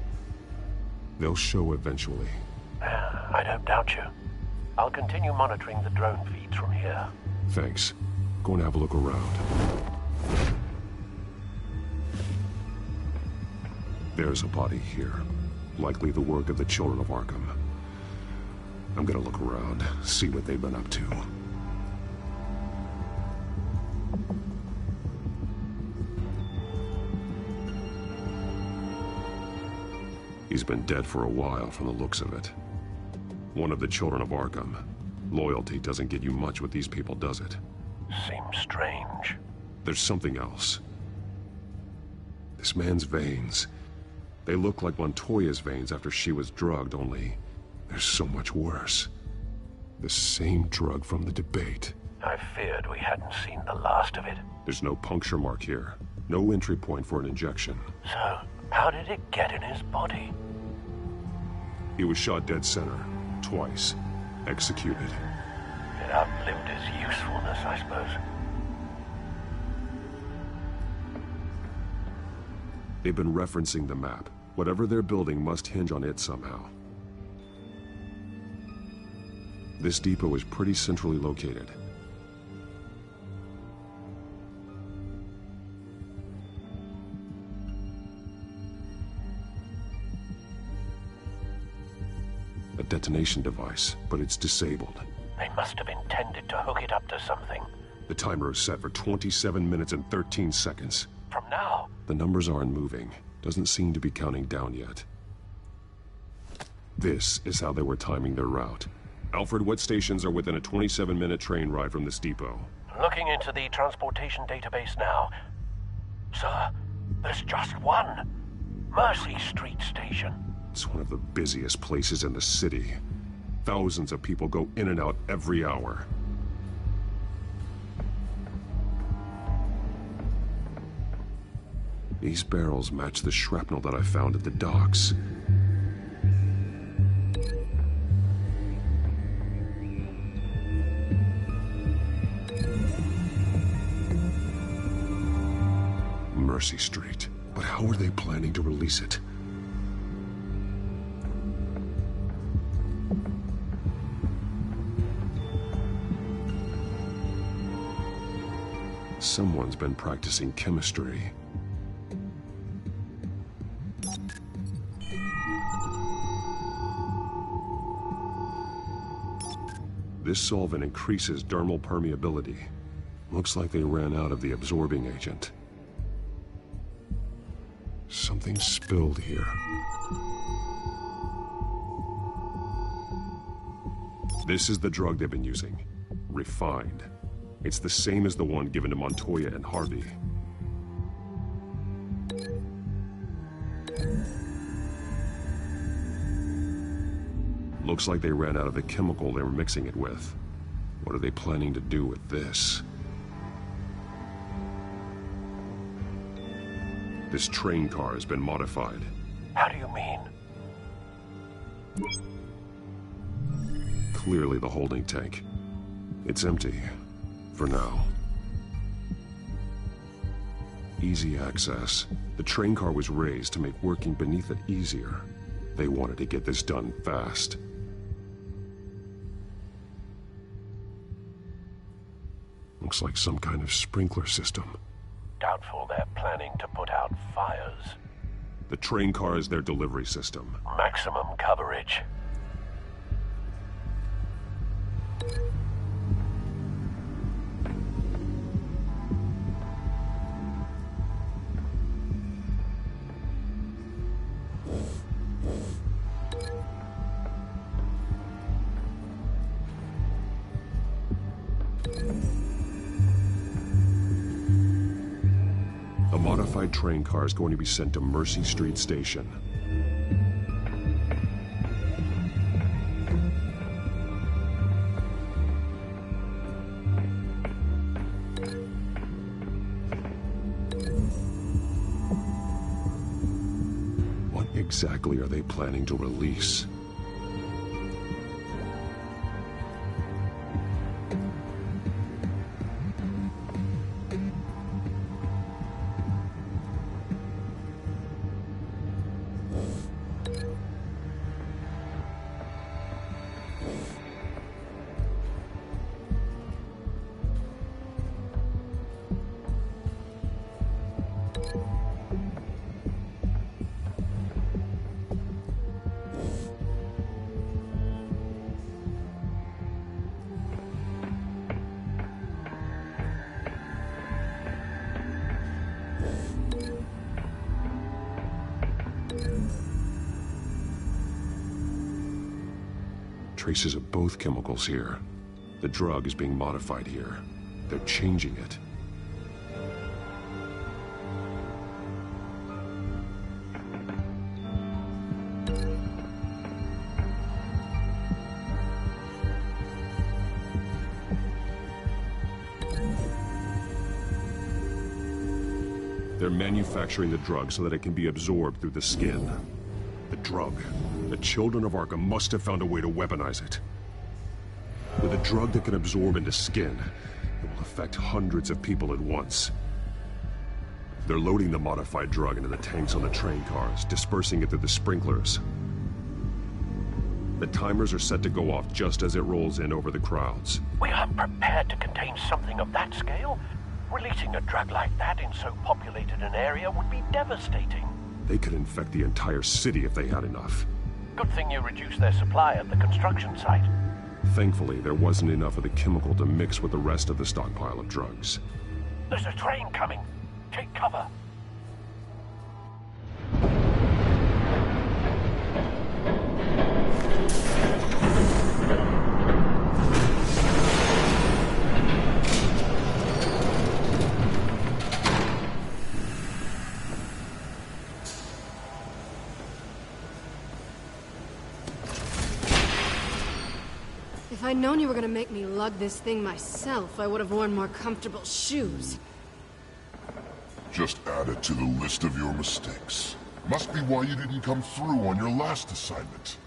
They'll show eventually. I don't doubt you. I'll continue monitoring the drone feeds from here. Thanks. Go and have a look around. There's a body here. Likely the work of the children of Arkham. I'm gonna look around, see what they've been up to. He's been dead for a while from the looks of it. One of the children of Arkham. Loyalty doesn't get you much with these people, does it? Seems strange. There's something else. This man's veins. They look like Montoya's veins after she was drugged, only they're so much worse. The same drug from the debate. I feared we hadn't seen the last of it. There's no puncture mark here. No entry point for an injection. So, how did it get in his body? He was shot dead center. Twice. Executed. It outlived his usefulness, I suppose. They've been referencing the map. Whatever they're building must hinge on it somehow. This depot is pretty centrally located. A detonation device, but it's disabled. They must have intended to hook it up to something. The timer is set for 27 minutes and 13 seconds. From now? The numbers aren't moving. Doesn't seem to be counting down yet. This is how they were timing their route. Alfred, what stations are within a 27-minute train ride from this depot? Looking into the transportation database now. Sir, there's just one. Mercy Street Station. It's one of the busiest places in the city. Thousands of people go in and out every hour. These barrels match the shrapnel that I found at the docks. Mercy Street. But how are they planning to release it? Someone's been practicing chemistry. This solvent increases dermal permeability. Looks like they ran out of the absorbing agent. Something spilled here. This is the drug they've been using. Refined. It's the same as the one given to Montoya and Harvey. Looks like they ran out of the chemical they were mixing it with. What are they planning to do with this? This train car has been modified. How do you mean? Clearly the holding tank. It's empty. For now. Easy access. The train car was raised to make working beneath it easier. They wanted to get this done fast. Looks like some kind of sprinkler system. Doubtful they're planning to put out fires. The train car is their delivery system. Maximum coverage. A modified train car is going to be sent to Mercy Street Station. What exactly are they planning to release? Traces of both chemicals here. The drug is being modified here. They're changing it. They're manufacturing the drug so that it can be absorbed through the skin. The drug. The children of Arkham must have found a way to weaponize it. With a drug that can absorb into skin, it will affect hundreds of people at once. They're loading the modified drug into the tanks on the train cars, dispersing it through the sprinklers. The timers are set to go off just as it rolls in over the crowds. We aren't prepared to contain something of that scale. Releasing a drug like that in so populated an area would be devastating. They could infect the entire city if they had enough. Good thing you reduced their supply at the construction site. Thankfully, there wasn't enough of the chemical to mix with the rest of the stockpile of drugs. There's a train coming. Take cover. If I'd known you were gonna make me lug this thing myself, I would have worn more comfortable shoes. Just add it to the list of your mistakes. Must be why you didn't come through on your last assignment.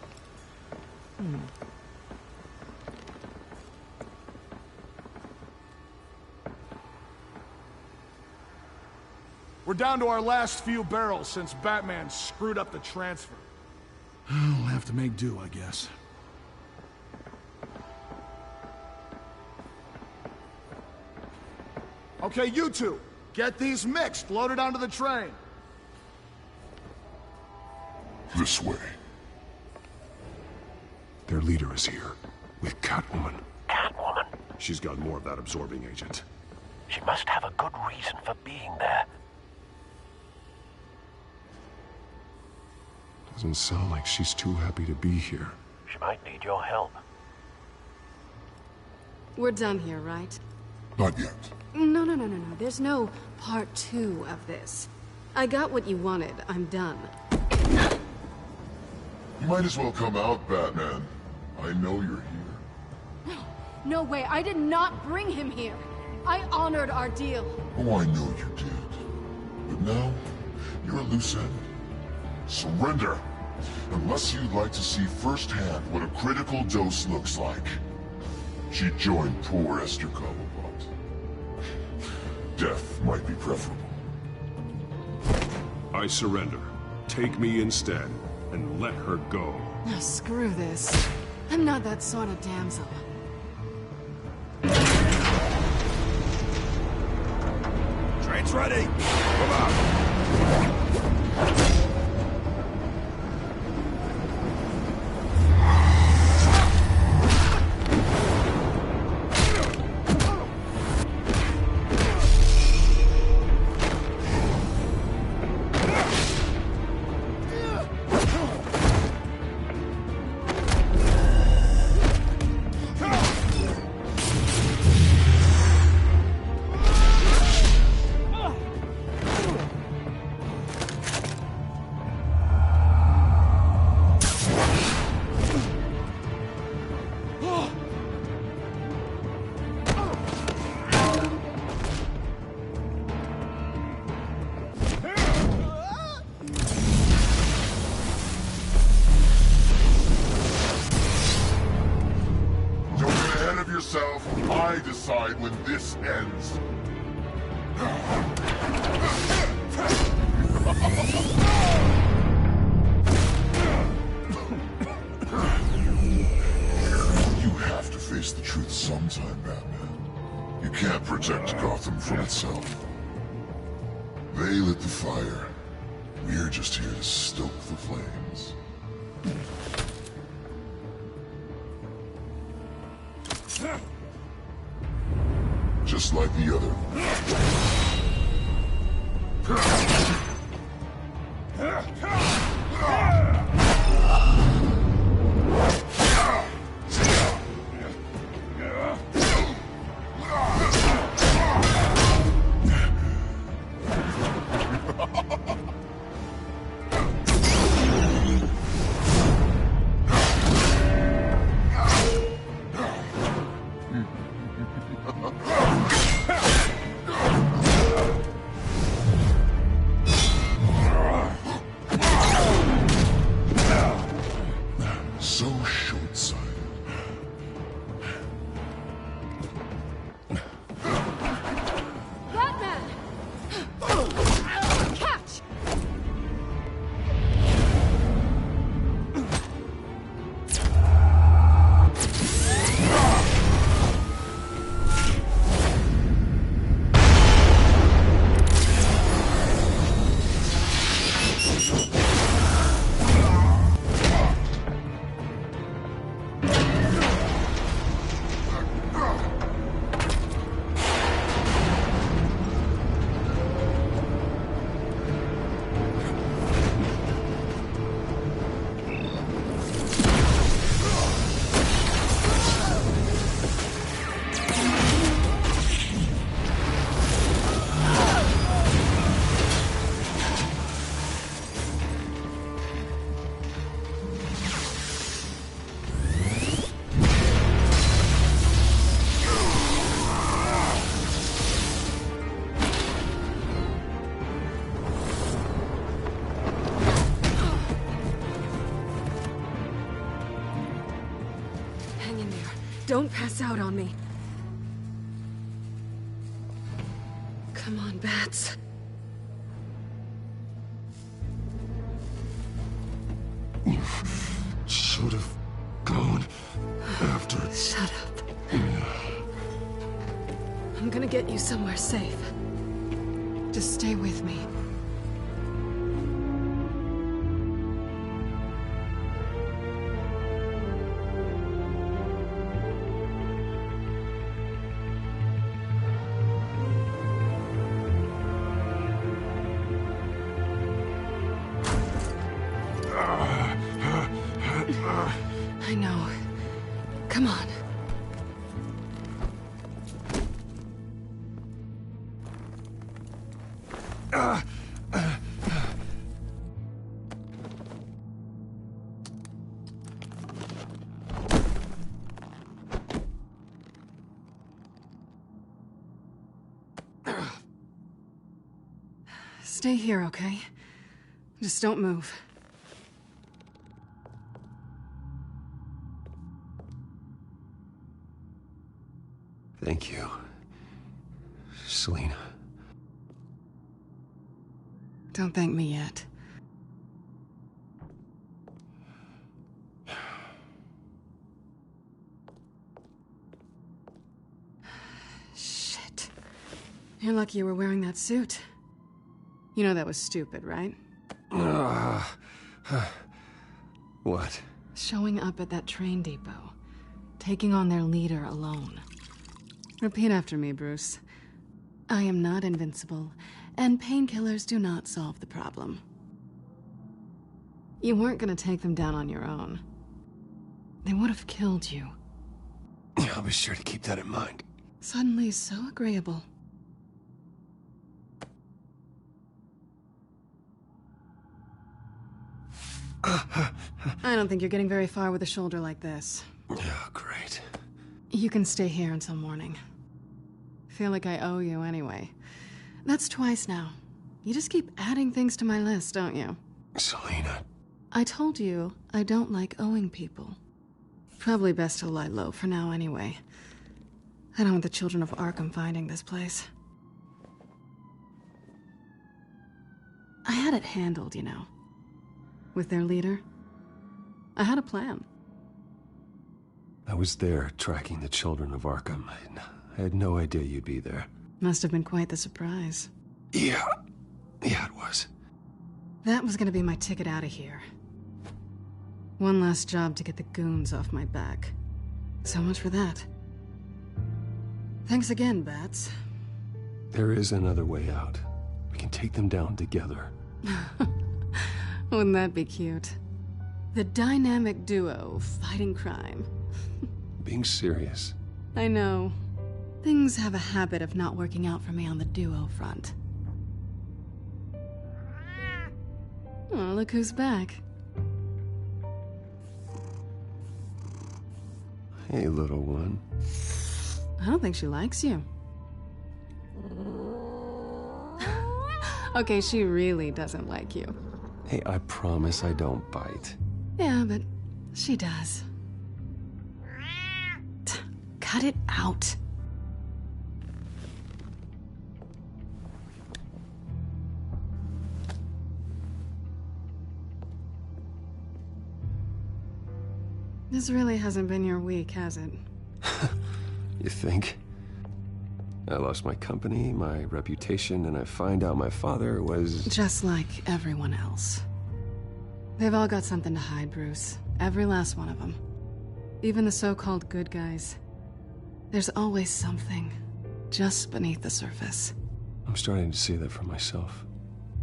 We're down to our last few barrels since Batman screwed up the transfer. We'll have to make do, I guess. Okay, you two, get these mixed, loaded onto the train. This way. Their leader is here, with Catwoman. Catwoman? She's got more of that absorbing agent. She must have a good reason for being there. Doesn't sound like she's too happy to be here. She might need your help. We're done here, right? Not yet. No. There's no part 2 of this. I got what you wanted. I'm done. You might as well come out, Batman. I know you're here. No way. I did not bring him here. I honored our deal. Oh, I know you did. But now, you're a loose end. Surrender! Unless you'd like to see firsthand what a critical dose looks like. She joined poor Esther Cobblepot. Death might be preferable. I surrender. Take me instead, and let her go. Oh, screw this. I'm not that sort of damsel. Train's ready! Come on! I decide when this ends. You have to face the truth sometime, Batman. You can't protect Gotham from itself. They lit the fire. We're just here to stoke the flames. Just like the other. Don't pass out on me. Come on, Bats. You should have gone after... Shut up. I'm gonna get you somewhere safe. Just stay with me. I know. Come on. Stay here, okay? Just don't move. Thank you, Selina. Don't thank me yet. Shit. You're lucky you were wearing that suit. You know that was stupid, right? What? Showing up at that train depot. Taking on their leader alone. Repeat after me, Bruce. I am not invincible, and painkillers do not solve the problem. You weren't gonna take them down on your own. They would have killed you. I'll be sure to keep that in mind. Suddenly so agreeable. I don't think you're getting very far with a shoulder like this. Oh, great. You can stay here until morning. Feel like I owe you anyway. That's twice now. You just keep adding things to my list, don't you? Selina. I told you I don't like owing people. Probably best to lie low for now anyway. I don't want the children of Arkham finding this place. I had it handled, you know. With their leader. I had a plan. I was there tracking the children of Arkham. I had no idea you'd be there. Must have been quite the surprise. Yeah, it was. That was gonna be my ticket out of here. One last job to get the goons off my back. So much for that. Thanks again, Bats. There is another way out. We can take them down together. Wouldn't that be cute? The dynamic duo fighting crime. Being serious. I know. Things have a habit of not working out for me on the duo front. Oh, look who's back. Hey, little one. I don't think she likes you. Okay, she really doesn't like you. Hey, I promise I don't bite. Yeah, but she does. Cut it out. This really hasn't been your week, has it? You think? I lost my company, my reputation, and I find out my father was... Just like everyone else. They've all got something to hide, Bruce. Every last one of them. Even the so-called good guys. There's always something, just beneath the surface. I'm starting to see that for myself.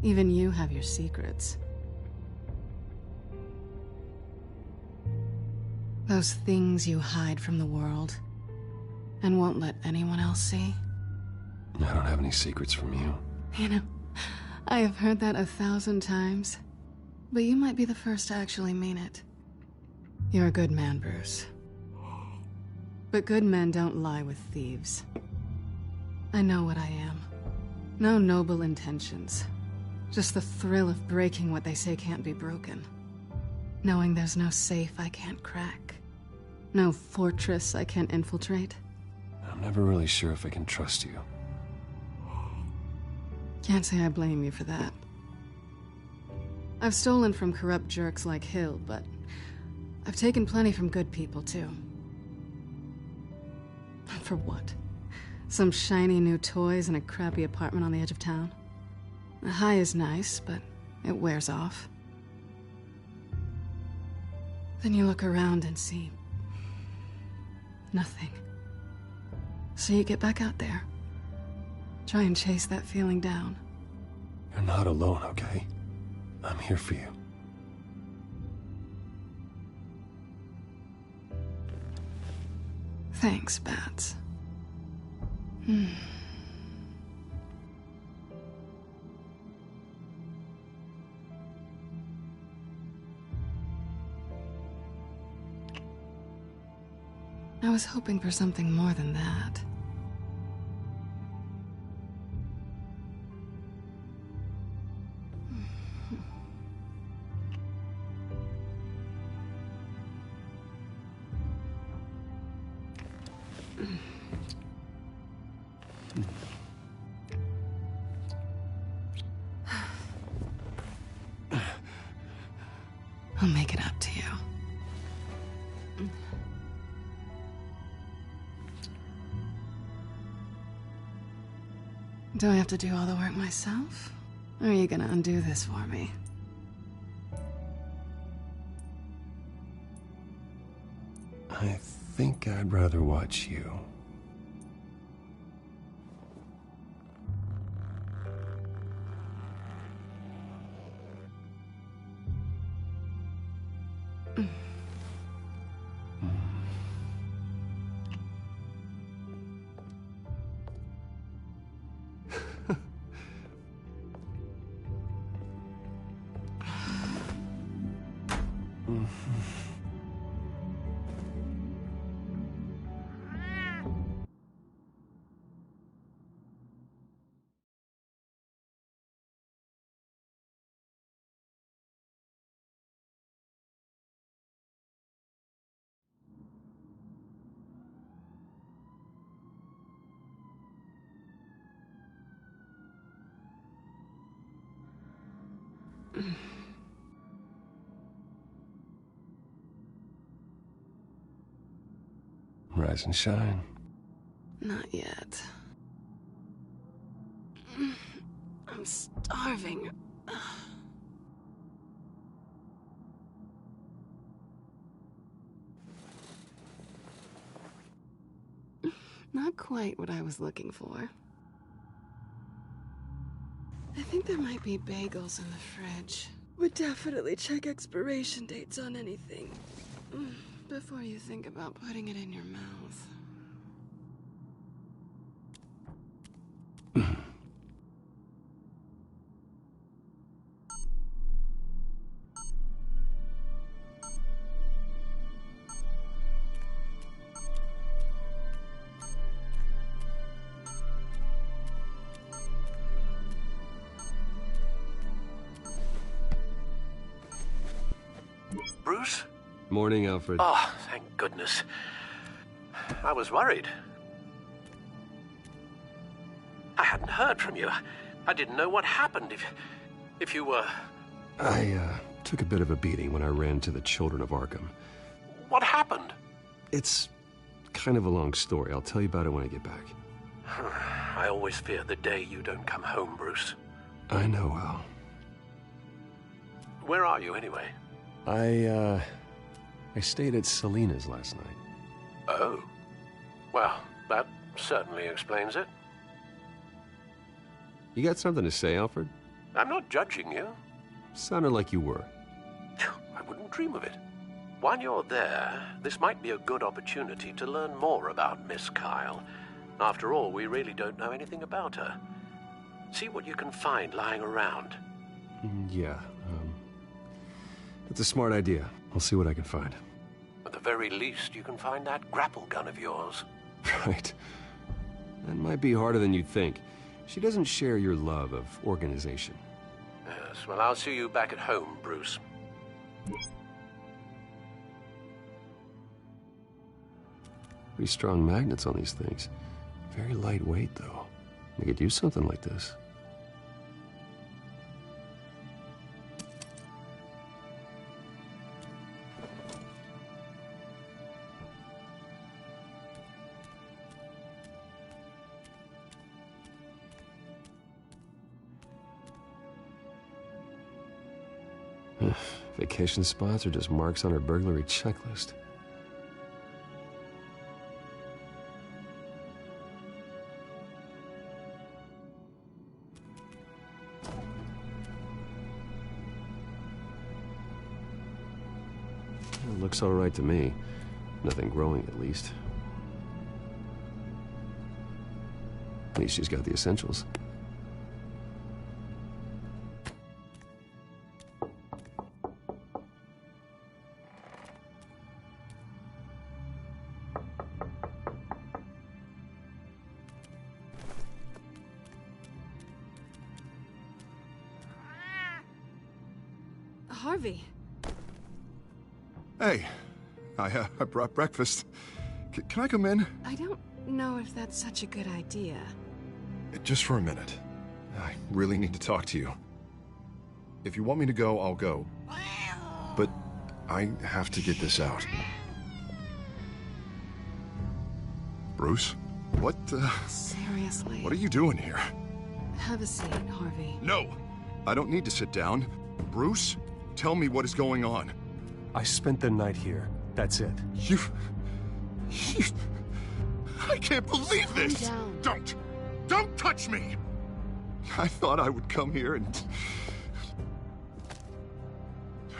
Even you have your secrets. Those things you hide from the world, and won't let anyone else see. I don't have any secrets from you. You know, I have heard that 1,000 times, but you might be the first to actually mean it. You're a good man, Bruce. But good men don't lie with thieves. I know what I am. No noble intentions. Just the thrill of breaking what they say can't be broken. Knowing there's no safe I can't crack. No fortress I can't infiltrate? I'm never really sure if I can trust you. Can't say I blame you for that. I've stolen from corrupt jerks like Hill, but I've taken plenty from good people, too. For what? Some shiny new toys and a crappy apartment on the edge of town? The high is nice, but it wears off. Then you look around and see nothing. So you get back out there. Try and chase that feeling down. You're not alone, okay? I'm here for you. Thanks, Bats. I was hoping for something more than that. I'll make it up to you. Do I have to do all the work myself? Or are you gonna undo this for me? I think I'd rather watch you. Rise and shine. Not yet. I'm starving. Not quite what I was looking for. I think there might be bagels in the fridge. Would definitely check expiration dates on anything before you think about putting it in your mouth. Bruce? Morning, Alfred. Oh, thank goodness. I was worried. I hadn't heard from you. I didn't know what happened if you were... I took a bit of a beating when I ran to the Children of Arkham. What happened? It's kind of a long story. I'll tell you about it when I get back. I always fear the day you don't come home, Bruce. I know, Al. Where are you, anyway? I stayed at Selina's last night. Oh. Well, that certainly explains it. You got something to say, Alfred? I'm not judging you. Sounded like you were. I wouldn't dream of it. While you're there, this might be a good opportunity to learn more about Miss Kyle. After all, we really don't know anything about her. See what you can find lying around. Yeah, that's a smart idea. I'll see what I can find. At the very least, you can find that grapple gun of yours. Right. That might be harder than you'd think. She doesn't share your love of organization. Yes, well, I'll see you back at home, Bruce. Pretty strong magnets on these things. Very lightweight, though. They could use something like this. Vacation spots are just marks on her burglary checklist. It looks all right to me. Nothing growing, at least. At least she's got the essentials. Harvey. Hey, I brought breakfast. Can I come in? I don't know if that's such a good idea. Just for a minute. I really need to talk to you. If you want me to go, I'll go. But I have to get this out. Bruce? What, Seriously. What are you doing here? Have a seat, Harvey. No! I don't need to sit down. Bruce, tell me what is going on. I spent the night here. That's it. You... I can't believe this! Calm down. Don't touch me! I thought I would come here and...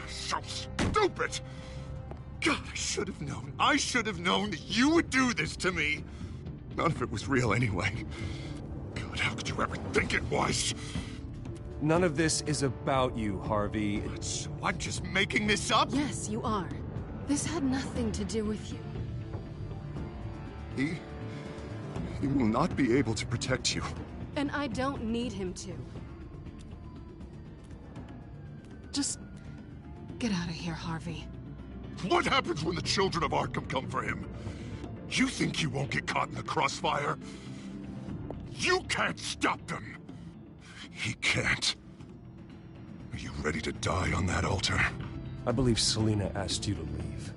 So stupid! God, I should have known. I should have known that you would do this to me. None of it was real anyway. God, how could you ever think it was? None of this is about you, Harvey. So I'm just making this up? Yes, you are. This had nothing to do with you. He will not be able to protect you. And I don't need him to. Just get out of here, Harvey. What happens when the children of Arkham come for him? You think you won't get caught in the crossfire? You can't stop them! He can't. Are you ready to die on that altar? I believe Selina asked you to leave.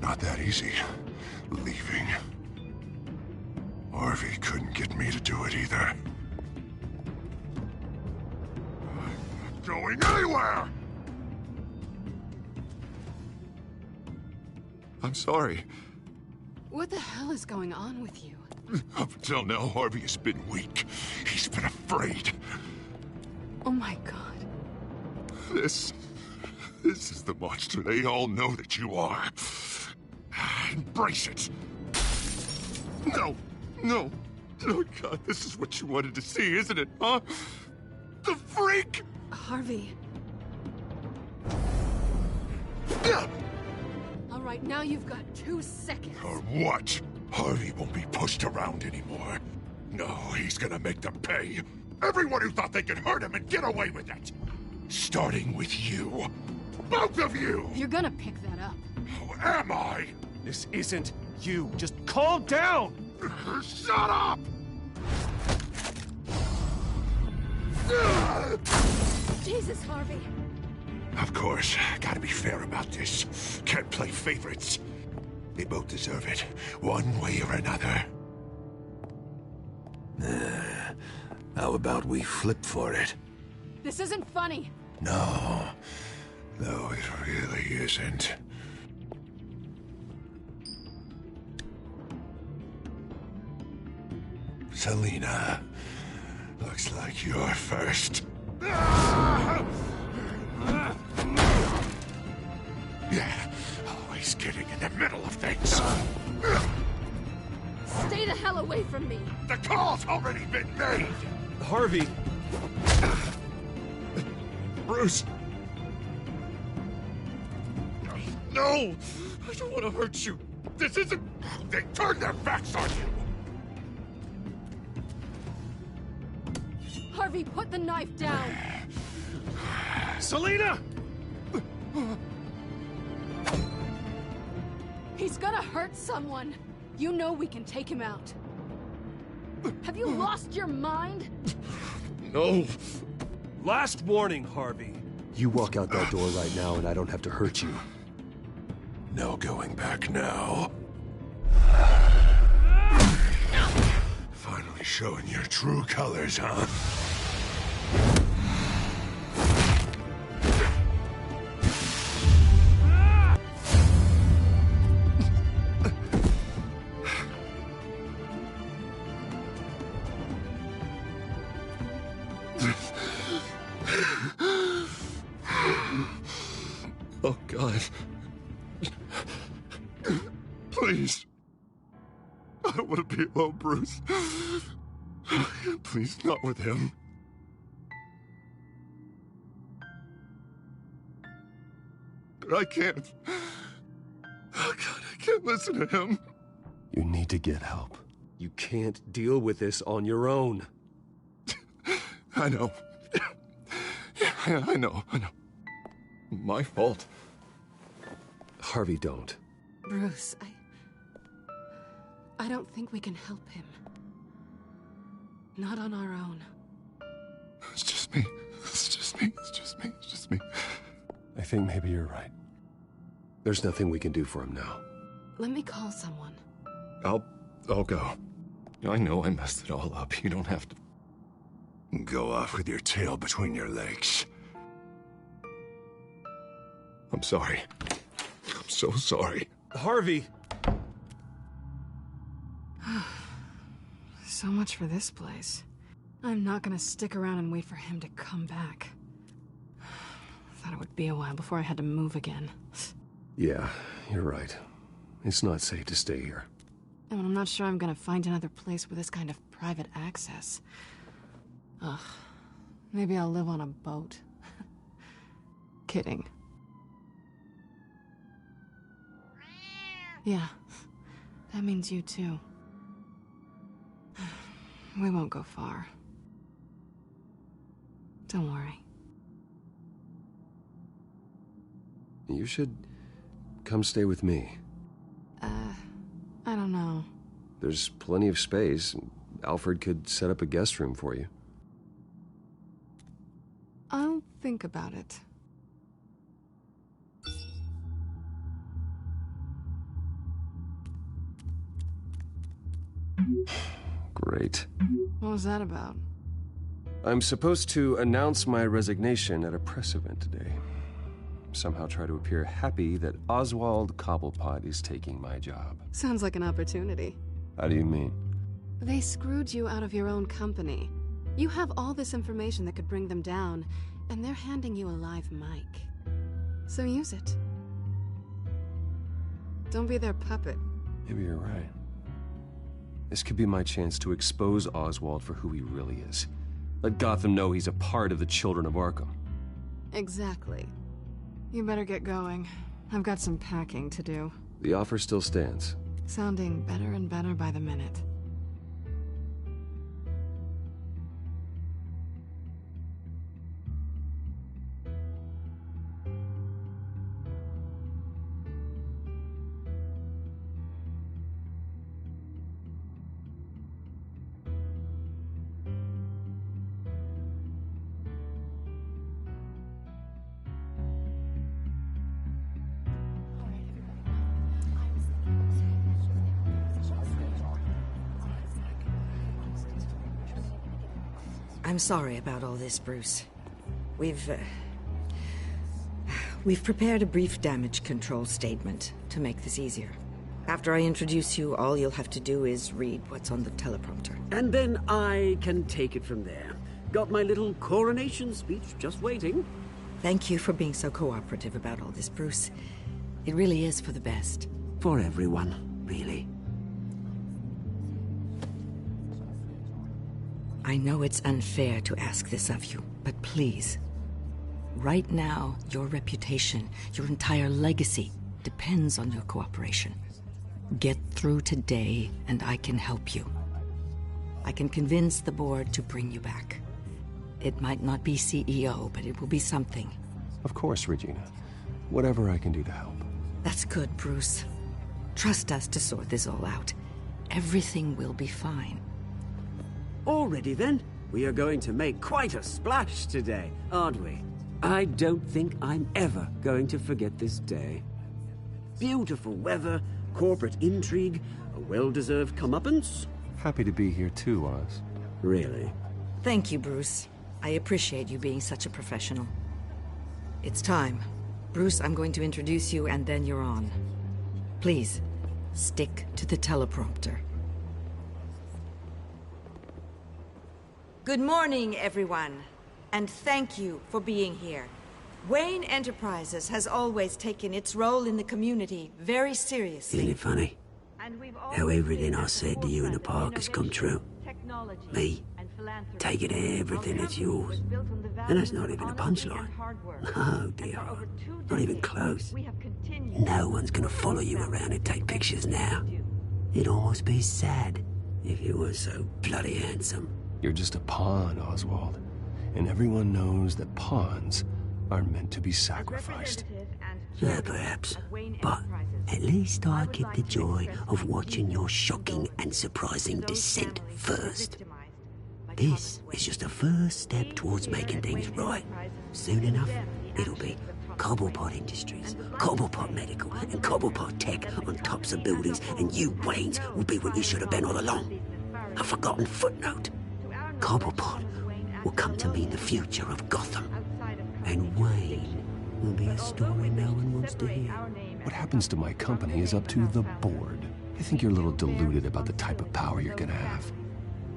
Not that easy. Leaving. Harvey couldn't get me to do it either. I'm not going anywhere! I'm sorry. What the hell is going on with you? Up until now, Harvey has been weak. He's been afraid. Oh my God. This is the monster they all know that you are. Embrace it. No. Oh God, this is what you wanted to see, isn't it, huh? The freak! Harvey. All right, now you've got 2 seconds. Or what? Harvey won't be pushed around anymore. No, he's gonna make them pay. Everyone who thought they could hurt him and get away with it. Starting with you. Both of you! You're gonna pick that up. Who am I? This isn't you. Just calm down! Shut up! Jesus, Harvey. Of course, gotta be fair about this. Can't play favorites. They both deserve it, one way or another. How about we flip for it? This isn't funny. No, it really isn't. Selina, looks like you're first. Yeah, always getting in the middle of things. Stay the hell away from me. The call's already been made. Harvey. Bruce. No, I don't want to hurt you. This isn't... They turned their backs on you. Harvey, put the knife down. Selina! He's gonna hurt someone. You know we can take him out. Have you lost your mind? No. Last warning, Harvey. You walk out that door right now and I don't have to hurt you. No going back now. Finally showing your true colors, huh? Oh, God. Please. I don't want to be alone, Bruce. Please, not with him. But I can't. Oh, God, I can't listen to him. You need to get help. You can't deal with this on your own. I know. Yeah, I know. My fault. Harvey, don't. Bruce, I don't think we can help him. Not on our own. It's just me. It's just me. I think maybe you're right. There's nothing we can do for him now. Let me call someone. I'll go. I know I messed it all up. You don't have to go off with your tail between your legs. I'm sorry. I'm so sorry. Harvey! So much for this place. I'm not gonna stick around and wait for him to come back. Thought it would be a while before I had to move again. Yeah, you're right. It's not safe to stay here. And I'm not sure I'm gonna find another place with this kind of private access. Ugh. Maybe I'll live on a boat. Kidding. Yeah. That means you too. We won't go far. Don't worry. You should come stay with me. I don't know. There's plenty of space. Alfred could set up a guest room for you. I'll think about it. Great. What was that about? I'm supposed to announce my resignation at a press event today. Somehow try to appear happy that Oswald Cobblepot is taking my job. Sounds like an opportunity. How do you mean? They screwed you out of your own company. You have all this information that could bring them down, and they're handing you a live mic. So use it. Don't be their puppet. Maybe you're right. This could be my chance to expose Oswald for who he really is. Let Gotham know he's a part of the Children of Arkham. Exactly. You better get going. I've got some packing to do. The offer still stands. Sounding better and better by the minute. I'm sorry about all this, Bruce. We've prepared a brief damage control statement to make this easier. After I introduce you, all you'll have to do is read what's on the teleprompter. And then I can take it from there. Got my little coronation speech just waiting. Thank you for being so cooperative about all this, Bruce. It really is for the best. For everyone, really. I know it's unfair to ask this of you, but please. Right now, your reputation, your entire legacy, depends on your cooperation. Get through today, and I can help you. I can convince the board to bring you back. It might not be CEO, but it will be something. Of course, Regina. Whatever I can do to help. That's good, Bruce. Trust us to sort this all out. Everything will be fine. Already then? We are going to make quite a splash today, aren't we? I don't think I'm ever going to forget this day. Beautiful weather, corporate intrigue, a well-deserved comeuppance. Happy to be here too, Oz. Really? Thank you, Bruce. I appreciate you being such a professional. It's time. Bruce, I'm going to introduce you and then you're on. Please, stick to the teleprompter. Good morning, everyone. And thank you for being here. Wayne Enterprises has always taken its role in the community very seriously. Isn't it funny? How everything I said to you in the park has come true. Me, taking everything that's yours. And that's not even a punchline. No, dear. Not even close. No one's gonna follow you around and take pictures now. It'd almost be sad if you were so bloody handsome. You're just a pawn, Oswald. And everyone knows that pawns are meant to be sacrificed. Yeah, perhaps. But at least I get the joy of watching your shocking and surprising descent first. This is just a first step towards making things right. Soon enough, it'll be Cobblepot Industries, Cobblepot Medical, and Cobblepot Tech on tops of buildings, and you, Waynes, will be what you should have been all along. A forgotten footnote. Cobblepot will come to mean the future of Gotham. And Wayne will be a story no one wants to hear. What happens to my company is up to the board. I think you're a little deluded about the type of power you're gonna have.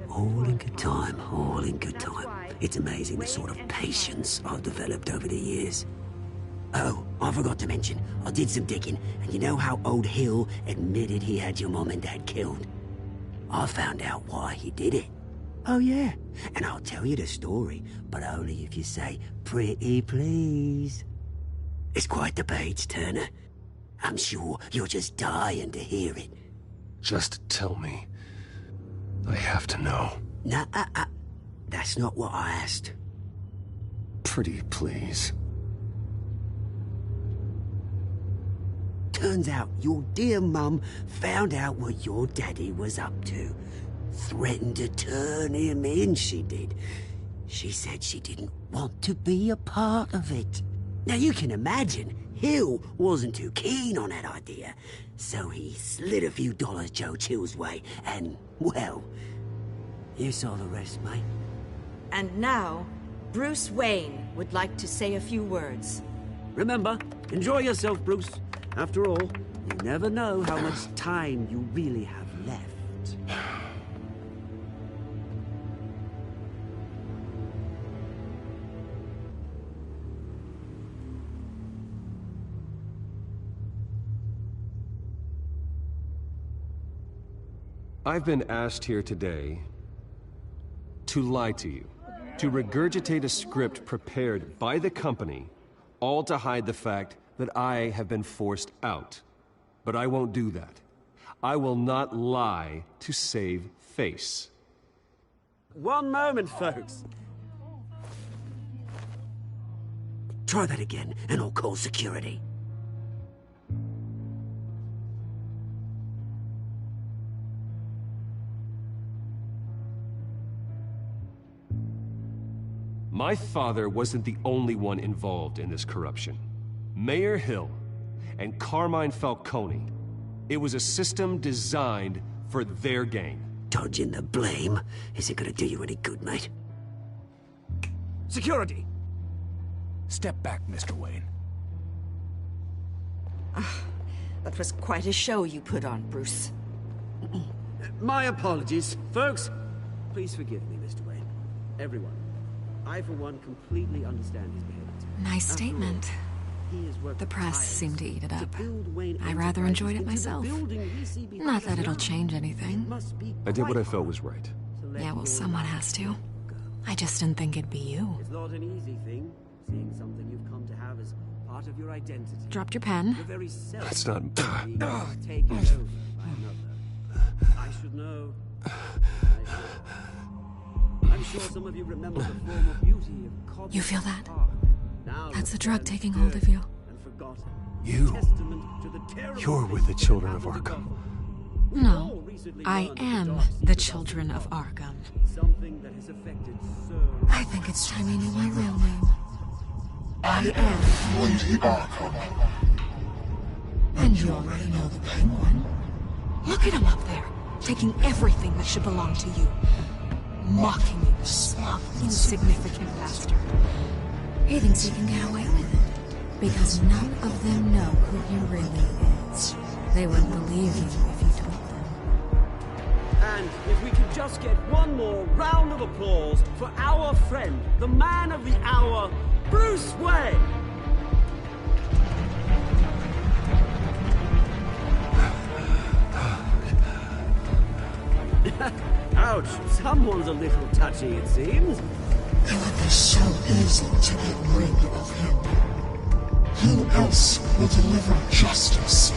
All in good time, all in good time. It's amazing the sort of patience I've developed over the years. Oh, I forgot to mention, I did some digging, and you know how old Hill admitted he had your mom and dad killed? I found out why he did it. Oh yeah, and I'll tell you the story, but only if you say, pretty please. It's quite the page turner. I'm sure you're just dying to hear it. Just tell me. I have to know. Nah, that's not what I asked. Pretty please. Turns out your dear mum found out what your daddy was up to. Threatened to turn him in, she did. She said she didn't want to be a part of it. Now you can imagine, Hill wasn't too keen on that idea. So he slid a few dollars Joe Chill's way, and, well, you saw the rest, mate. And now, Bruce Wayne would like to say a few words. Remember, enjoy yourself, Bruce. After all, you never know how much time you really have left. I've been asked here today to lie to you, to regurgitate a script prepared by the company, all to hide the fact that I have been forced out. But I won't do that. I will not lie to save face. One moment, folks. Try that again, and I'll call security. My father wasn't the only one involved in this corruption. Mayor Hill and Carmine Falcone. It was a system designed for their gain. Dodging the blame isn't gonna do you any good, mate. Security! Step back, Mr. Wayne. That was quite a show you put on, Bruce. My apologies. Folks, please forgive me, Mr. Wayne. Everyone. I, for one, completely understand his behavior. Nice statement. The press seemed to eat it up. I rather enjoyed it myself. Not that it'll change anything. I did what I felt was right. Yeah, well, someone has to. I just didn't think it'd be you. It's not an easy thing, seeing something you've come to have as part of your identity. Dropped your pen. That's not... Taken over by another. I should know. I'm sure some of you remember the former beauty of Cobb. You feel that? Now That's the drug taking hold of you. And forgotten. You. Testament to the You're with the children of Arkham. No, I am the children of Arkham. I think it's time you knew my real name. I am Lady Arkham. And you already know the Penguin. Look at him up there, taking everything that should belong to you. Mocking you, smug, insignificant bastard. He thinks he can get away with it. Because none of them know who he really is. They wouldn't believe you if you told them. And if we could just get one more round of applause for our friend, the man of the hour, Bruce Wayne! Ouch, someone's a little touchy, it seems. It would be so easy to get rid of him. Who else will deliver justice?